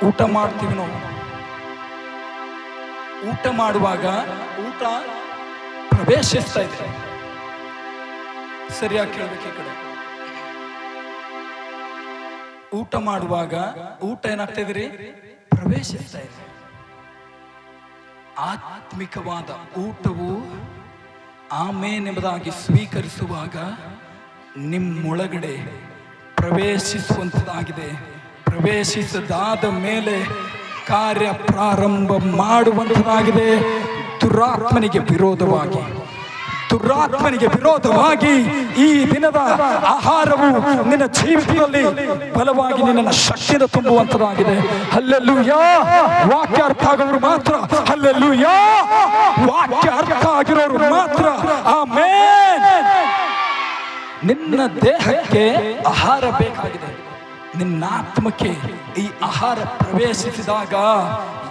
ಊಟ ಮಾಡ್ತೀವಿ ನಾವು. ಊಟ ಮಾಡುವಾಗ ಊಟ ಪ್ರವೇಶಿಸ್ತಾ ಇದೆ. ಸರಿಯಾಗಿ ಕೇಳಬೇಕು ಈ ಕಡೆ. ಊಟ ಮಾಡುವಾಗ ಊಟ ಏನಾಗ್ತಾ ಇದ್ರಿ? ಪ್ರವೇಶಿಸ್ತಾ ಇದೆ. ಆತ್ಮಿಕವಾದ ಊಟವು ಆಮೇನೆಂಬುದಾಗಿ ಸ್ವೀಕರಿಸುವಾಗ ನಿಮ್ಮೊಳಗಡೆ ಪ್ರವೇಶಿಸುವಂಥದ್ದಾಗಿದೆ. ಪ್ರವೇಶಿಸದಾದ ಮೇಲೆ ಕಾರ್ಯ ಪ್ರಾರಂಭ ಮಾಡುವಂಥದ್ದಾಗಿದೆ. ದುರಾತ್ಮನಿಗೆ ವಿರೋಧವಾಗಿ ಈ ದಿನದ ಆಹಾರವು ನಿನ್ನ ಜೀವಿತದಲ್ಲಿ ಬಲವಾಗಿ ನಿನ್ನನ್ನು ಶಕ್ತಿಯಿಂದ ತುಂಬುವಂಥದ್ದಾಗಿದೆ. ಹಲ್ಲೆಲೂಯಾ. ವಾಕ್ಯ ಅರ್ಥ ಆಗೋರು ಮಾತ್ರ ಹಲ್ಲೆಲೂಯಾ. ವಾಕ್ಯ ಅರ್ಥ ಆಗಿರೋರು ಮಾತ್ರ ಆಮೆನ್. ನಿನ್ನ ದೇಹಕ್ಕೆ ಆಹಾರ ಬೇಕಾಗಿದೆ. ನಿನ್ನ ಆತ್ಮಕ್ಕೆ ಈ ಆಹಾರ ಪ್ರವೇಶಿಸಿದಾಗ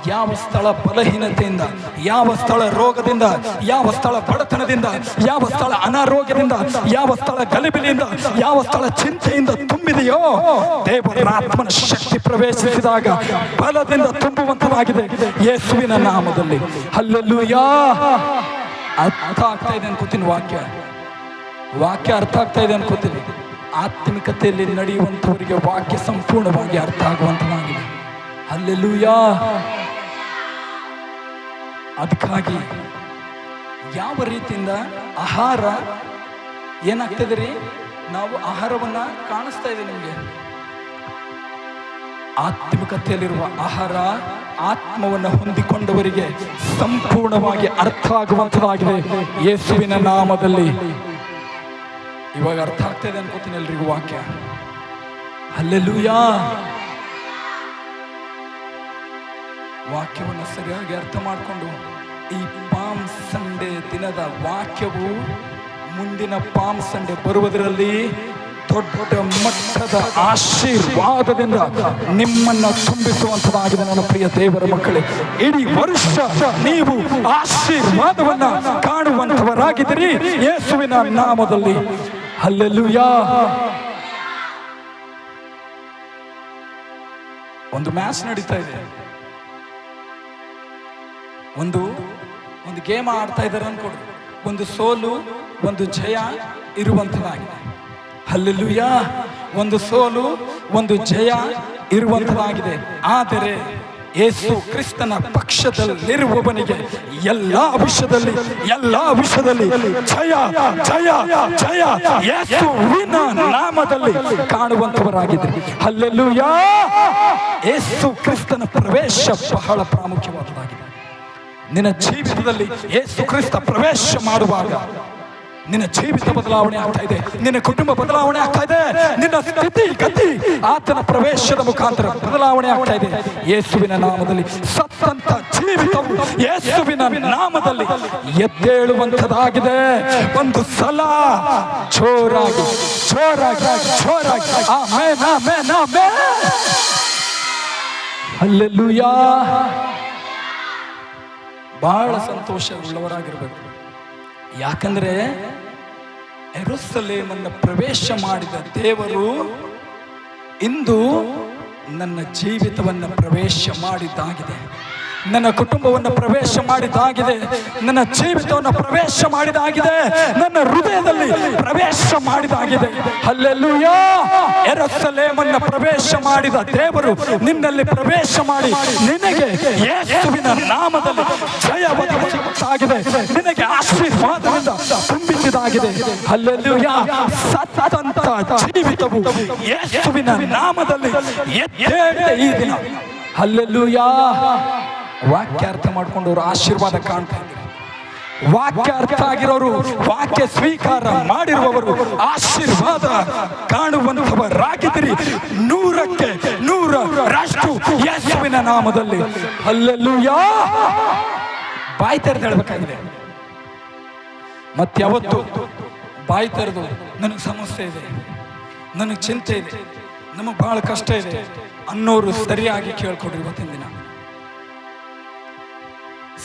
ಯಾವ ಸ್ಥಳ ಬಲಹೀನತೆಯಿಂದ, ಯಾವ ಸ್ಥಳ ರೋಗದಿಂದ, ಯಾವ ಸ್ಥಳ ಬಡತನದಿಂದ, ಯಾವ ಸ್ಥಳ ಅನಾರೋಗ್ಯದಿಂದ, ಯಾವ ಸ್ಥಳ ಗಲಿಬಿಲಿಯಿಂದ, ಯಾವ ಸ್ಥಳ ಚಿಂತೆಯಿಂದ ತುಂಬಿದೆಯೋ ದೇವರ ಆತ್ಮನ ಶಕ್ತಿ ಪ್ರವೇಶಿಸಿದಾಗ ಬಲದಿಂದ ತುಂಬುವಂತವಾಗಿದೆ ಯೇಸುವಿನ ನಾಮದಲ್ಲಿ. ಹಲ್ಲೆಲೂಯಾ. ಅರ್ಥ ಆಗ್ತಾ ಇದೆ ಅನ್ಕೋತೀನಿ. ವಾಕ್ಯ ಅರ್ಥ ಆಗ್ತಾ ಇದೆ ಅನ್ಕೋತೀನಿ. ಆತ್ಮಿಕತೆಯಲ್ಲಿ ನಡೆಯುವಂಥವರಿಗೆ ವಾಕ್ಯ ಸಂಪೂರ್ಣವಾಗಿ ಅರ್ಥ ಆಗುವಂತವಾಗಿದೆ. ಹಲ್ಲೆಲೂಯಾ. ಅದಕ್ಕಾಗಿ ಯಾವ ರೀತಿಯಿಂದ ಆಹಾರ ಏನಾಗ್ತದೆ ರೀ? ನಾವು ಆಹಾರವನ್ನ ಕಾಣಿಸ್ತಾ ಇದೆ ನಿಮಗೆ. ಆತ್ಮಿಕತೆಯಲ್ಲಿರುವ ಆಹಾರ ಆತ್ಮವನ್ನು ಹೊಂದಿಕೊಂಡವರಿಗೆ ಸಂಪೂರ್ಣವಾಗಿ ಅರ್ಥ ಆಗುವಂತವಾಗಿದೆ ಯೇಸುವಿನ ನಾಮದಲ್ಲಿ. ಇವಾಗ ಅರ್ಥ ಆಗ್ತಾ ಇದೆ ಅನ್ಕೋತೀನಿ ಎಲ್ರಿಗೂ ವಾಕ್ಯ. ಹಲ್ಲೆಲೂಯಾ. ವಾಕ್ಯವನ್ನು ಸರಿಯಾಗಿ ಅರ್ಥ ಮಾಡಿಕೊಂಡು ಈ ಪಾಮ್ ಸಂಡೆ ದಿನದ ವಾಕ್ಯವು ಮುಂದಿನ ಪಾಮ್ ಸಂಡೆ ಬರುವುದರಲ್ಲಿ ದೊಡ್ಡ ಮಟ್ಟದ ಆಶೀರ್ವಾದದಿಂದ ನಿಮ್ಮನ್ನ ತುಂಬಿಸುವಂತದಾಗಿದೆ ನನ್ನ ಪ್ರಿಯ ದೇವರ ಮಕ್ಕಳೇ. ಇಡೀ ವರ್ಷ ನೀವು ಆಶೀರ್ವಾದವನ್ನ ಕಾಣುವಂತವರಾಗಿದ್ದೀರಿ ಯೇಸುವಿನ ನಾಮದಲ್ಲಿ. ಹಲ್ಲೆಲೂಯಾ. ಒಂದು ಮ್ಯಾಚ್ ನಡೀತಾ ಇದೆ. ಒಂದು ಒಂದು ಗೇಮ್ ಆಡ್ತಾ ಇದ್ದಾರೆ ಅನ್ಕೊಡ್ರಿ. ಒಂದು ಸೋಲು ಒಂದು ಜಯ ಇರುವಂಥದ್ದಾಗಿದೆ. ಹಲ್ಲೆಲೂಯಾ. ಒಂದು ಸೋಲು ಒಂದು ಜಯ ಇರುವಂಥದ್ದಾಗಿದೆ. ಆದರೆ ಯೇಸು ಕ್ರಿಸ್ತನ ಪಕ್ಷದಲ್ಲಿರುವವನಿಗೆ ಎಲ್ಲಾ ವಿಷಯದಲ್ಲಿ ಜಯ ಜಯ ಜಯ ಯೇಸುವಿನ ನಾಮದಲ್ಲಿ ಕಾಣುವಂತವರಾಗಿದೆ. ಹಲ್ಲೆಲೂಯಾ. ಯೇಸು ಕ್ರಿಸ್ತನ ಪ್ರವೇಶ ಬಹಳ ಪ್ರಾಮುಖ್ಯವಾದದ್ದಾಗಿದೆ. ನಿನ್ನ ಜೀವಿತದಲ್ಲಿ ಯೇಸು ಕ್ರಿಸ್ತ ಪ್ರವೇಶ ಮಾಡುವಾಗ ನಿನ್ನ ಜೀವಿತ ಬದಲಾವಣೆ ಆಗ್ತಾ ಇದೆ, ನಿನ್ನ ಕುಟುಂಬ ಬದಲಾವಣೆ ಆಗ್ತಾ ಇದೆ, ನಿನ್ನ ಸ್ಥಿತಿ ಗತಿ ಆತನ ಪ್ರವೇಶದ ಮುಖಾಂತರ ಬದಲಾವಣೆ ಆಗ್ತಾ ಇದೆ. ಯೇಸುವಿನ ನಾಮದಲ್ಲಿ ಸತ್ತಂತ ಜೀವಿತವು ಯೇಸುವಿನ ನಾಮದಲ್ಲಿ ಎದ್ದೇಳುವಂಥದ್ದಾಗಿದೆ. ಒಂದು ಸಲ ಜೋರಾಗಿ ಆಮೆನ್ ಆಮೆನ್ ಆಮೆನ್. ಹಲ್ಲೆಲೂಯಾ. ಬಹಳ ಸಂತೋಷವುಳ್ಳವರಾಗಿರ್ಬೇಕು. ಯಾಕಂದ್ರೆ ಯೆರೂಸಲೇಮನ್ನು ಪ್ರವೇಶ ಮಾಡಿದ ದೇವರು ಇಂದು ನನ್ನ ಜೀವಿತವನ್ನು ಪ್ರವೇಶ ಮಾಡಿದ್ದಾಗಿದೆ, ನನ್ನ ಕುಟುಂಬವನ್ನು ಪ್ರವೇಶ ಮಾಡಿದ್ದಾಗಿದೆ, ನನ್ನ ಜೀವಿತವನ್ನು ಪ್ರವೇಶ ಮಾಡಿದಾಗಿದೆ, ನನ್ನ ಹೃದಯದಲ್ಲಿ ಪ್ರವೇಶ ಮಾಡಿದಾಗಿದೆ. ಹಲ್ಲೆಲೂಯಾ. ಯೆರೂಸಲೇಮನ್ನು ಪ್ರವೇಶ ಮಾಡಿದ ದೇವರು ನಿನ್ನಲ್ಲಿ ಪ್ರವೇಶ ಮಾಡಿ ನಿನಗೆ ಯೇಸುವಿನ ನಾಮದಲ್ಲಿ ಜಯ ಒದಗಿಸಿದ್ದಾಗಿದೆ, ನಿನಗೆ ಆಶೀರ್ವಾದದಿಂದ ತುಂಬಿಸಿದಾಗಿದೆ. ಹಲ್ಲೆಲೂಯಾ. ಸತ್ತಂತ ಜೀವಿತವು ಯೇಸುವಿನ ನಾಮದಲ್ಲಿ ಎದ್ದೇಳಿದೆ ಈ ದಿನ. ಹಲ್ಲೆಲೂಯಾ. ವಾಕ್ಯ ಅರ್ಥ ಮಾಡ್ಕೊಂಡವರು ಆಶೀರ್ವಾದ ಕಾಣ್ತಾ ಇದ್ದಾರೆ. ವಾಕ್ಯ ಅರ್ಥ ಆಗಿರೋರು, ವಾಕ್ಯ ಸ್ವೀಕಾರ ಮಾಡಿರುವವರು ಆಶೀರ್ವಾದ ಕಾಣುವಂತವರಾಗಿದ್ದೀರಿ. 100ಕ್ಕೆ 100ರಷ್ಟು ಯೇಸುವಿನ ನಾಮದಲ್ಲಿ. ಹಲ್ಲೆಲೂಯಾ. ಬಾಯಿ ತೆರೆದು ಹೇಳಬೇಕಾಗಿದೆ. ಮತ್ಯಾವತ್ತು ಬಾಯಿ ತೆರೆದು ನನಗೆ ಸಮಸ್ಯೆ ಇದೆ, ನನಗೆ ಚಿಂತೆ ಇದೆ, ನಮಗೆ ಬಹಳ ಕಷ್ಟ ಇದೆ ಅನ್ನೋರು ಸರಿಯಾಗಿ ಕೇಳ್ಕೊಡ್ರಿ. ಇವತ್ತಿನ ದಿನ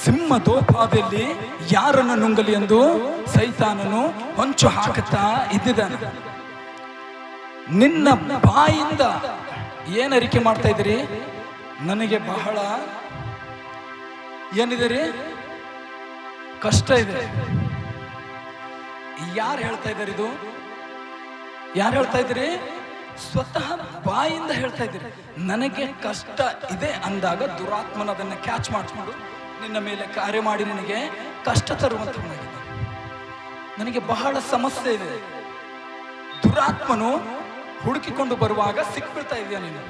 ಸಿಂಹದೋಪಾದಿಯಲ್ಲಿ ಯಾರನ್ನು ನುಂಗಲಿ ಎಂದು ಸೈತಾನನು ಹೊಂಚು ಹಾಕುತ್ತಾ ಇದ್ದಿದ್ದಾನೆ. ನಿನ್ನ ಬಾಯಿಂದ ಏನ್ ಅರಿಕೆ ಮಾಡ್ತಾ ಇದ್ದೀರಿ? ನನಗೆ ಬಹಳ ಏನಿದೆ ರೀ, ಕಷ್ಟ ಇದೆ. ಯಾರು ಹೇಳ್ತಾ ಇದ್ದಾರೆ ಇದು? ಯಾರು ಹೇಳ್ತಾ ಇದ್ದೀರಿ? ಸ್ವತಃ ಬಾಯಿಂದ ಹೇಳ್ತಾ ಇದ್ದೀರಿ. ನನಗೆ ಕಷ್ಟ ಇದೆ ಅಂದಾಗ ದುರಾತ್ಮನ ಅದನ್ನ ಕ್ಯಾಚ್ ಮಾಡಿಕೊಂಡು ನಿನ್ನ ಮೇಲೆ ಕಾರ್ಯ ಮಾಡಿ ನಿನಗೆ ಕಷ್ಟ ತರುವಂತವನಾಗಿದೆ. ನನಗೆ ಬಹಳ ಸಮಸ್ಯೆ ಇದೆ. ದುರಾತ್ಮನು ಹುಡುಕಿಕೊಂಡು ಬರುವಾಗ ಸಿಕ್ಬಿಡ್ತಾ ಇದೆಯಾ? ನೀನು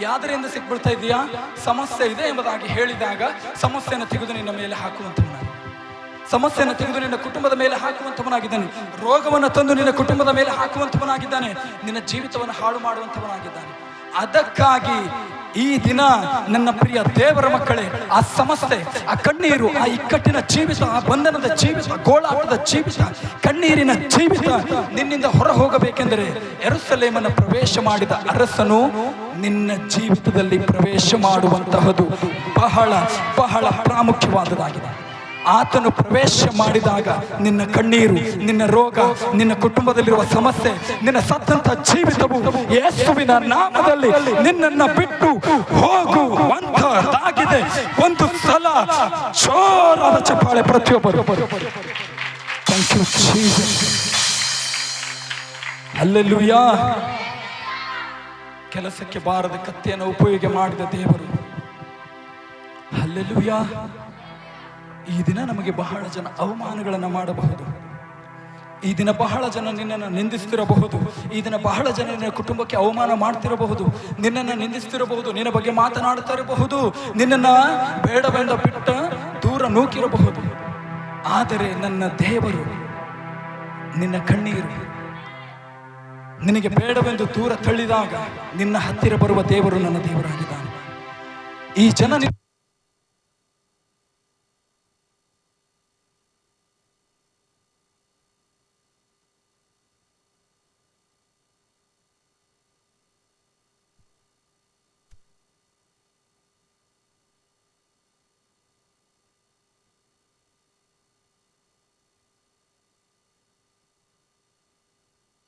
ಯಾದರಿಂದ ಸಿಕ್ಬಿಡ್ತಾ ಇದೆಯಾ? ಸಮಸ್ಯೆ ಇದೆ ಎಂಬುದಾಗಿ ಹೇಳಿದಾಗ ಸಮಸ್ಯೆಯನ್ನು ತೆಗೆದು ನಿನ್ನ ಮೇಲೆ ಹಾಕುವಂತವನಾಗಿದೆ. ಸಮಸ್ಯೆಯನ್ನು ತೆಗೆದು ನಿನ್ನ ಕುಟುಂಬದ ಮೇಲೆ ಹಾಕುವಂತವನಾಗಿದ್ದಾನೆ. ರೋಗವನ್ನು ತಂದು ನಿನ್ನ ಕುಟುಂಬದ ಮೇಲೆ ಹಾಕುವಂತವನಾಗಿದ್ದಾನೆ. ನಿನ್ನ ಜೀವಿತವನ್ನು ಹಾಳು ಮಾಡುವಂತವನಾಗಿದ್ದಾನೆ. ಅದಕ್ಕಾಗಿ ಈ ದಿನ ನನ್ನ ಪ್ರಿಯ ದೇವರ ಮಕ್ಕಳೇ, ಆ ಸಮಸ್ಯೆ, ಆ ಕಣ್ಣೀರು, ಆ ಇಕ್ಕಟ್ಟಿನ ಜೀವಿತ, ಆ ಬಂಧನದ ಜೀವಿತ, ಗೋಳಾಟದ ಜೀವಿತ, ಕಣ್ಣೀರಿನ ಜೀವಿತ ನಿನ್ನಿಂದ ಹೊರ ಹೋಗಬೇಕೆಂದರೆ ಯೆರೂಸಲೇಮನ್ನು ಪ್ರವೇಶ ಮಾಡಿದ ಅರಸನು ನಿನ್ನ ಜೀವಿತದಲ್ಲಿ ಪ್ರವೇಶ ಮಾಡುವಂತಹದ್ದು ಬಹಳ ಬಹಳ ಪ್ರಾಮುಖ್ಯವಾದದ್ದಾಗಿದೆ. ಆತನು ಪ್ರವೇಶ ಮಾಡಿದಾಗ ನಿನ್ನ ಕಣ್ಣೀರು, ನಿನ್ನ ರೋಗ, ನಿನ್ನ ಕುಟುಂಬದಲ್ಲಿರುವ ಸಮಸ್ಯೆ, ನಿನ್ನ ಸತ್ತಂತ ಜೀವಿತವು ಯೇಸುವಿನ ನಾಮದಲ್ಲಿ ನಿನ್ನನ್ನು ಬಿಟ್ಟು ಹೋಗುವಂತಹದ್ದಾಗಿದೆ. ಒಂದು ಸಲ ಜೋರಾದ ಚಪ್ಪಾಳೆ ಪ್ರತಿಯೊಬ್ಬರು. Thank you Jesus. ಹಲ್ಲೆಲೂಯಾ. ಕೆಲಸಕ್ಕೆ ಬಾರದ ಕತ್ತೆಯನ್ನು ಉಪಯೋಗ ಮಾಡಿದ ದೇವರು. ಹಲ್ಲೆಲೂಯಾ. ಈ ದಿನ ನಮಗೆ ಬಹಳ ಜನ ಅವಮಾನಗಳನ್ನು ಮಾಡಬಹುದು. ಈ ದಿನ ಬಹಳ ಜನ ನಿನ್ನನ್ನು ನಿಂದಿಸ್ತಿರಬಹುದು. ಈ ದಿನ ಬಹಳ ಜನ ನಿನ್ನ ಕುಟುಂಬಕ್ಕೆ ಅವಮಾನ ಮಾಡ್ತಿರಬಹುದು, ನಿನ್ನನ್ನು ನಿಂದಿಸ್ತಿರಬಹುದು, ನಿನ್ನ ಬಗ್ಗೆ ಮಾತನಾಡ್ತಾ ಇರಬಹುದು, ನಿನ್ನನ್ನು ಬೇಡವೆಂದ ಬಿಟ್ಟ ದೂರ ನೂಕಿರಬಹುದು. ಆದರೆ ನನ್ನ ದೇವರು ನಿನ್ನ ಕಣ್ಣೀರು ನಿನಗೆ ಬೇಡವೆಂದು ದೂರ ತಳ್ಳಿದಾಗ ನಿನ್ನ ಹತ್ತಿರ ಬರುವ ದೇವರು ನನ್ನ ದೇವರಾಗಿದ್ದಾನೆ. ಈ ಜನ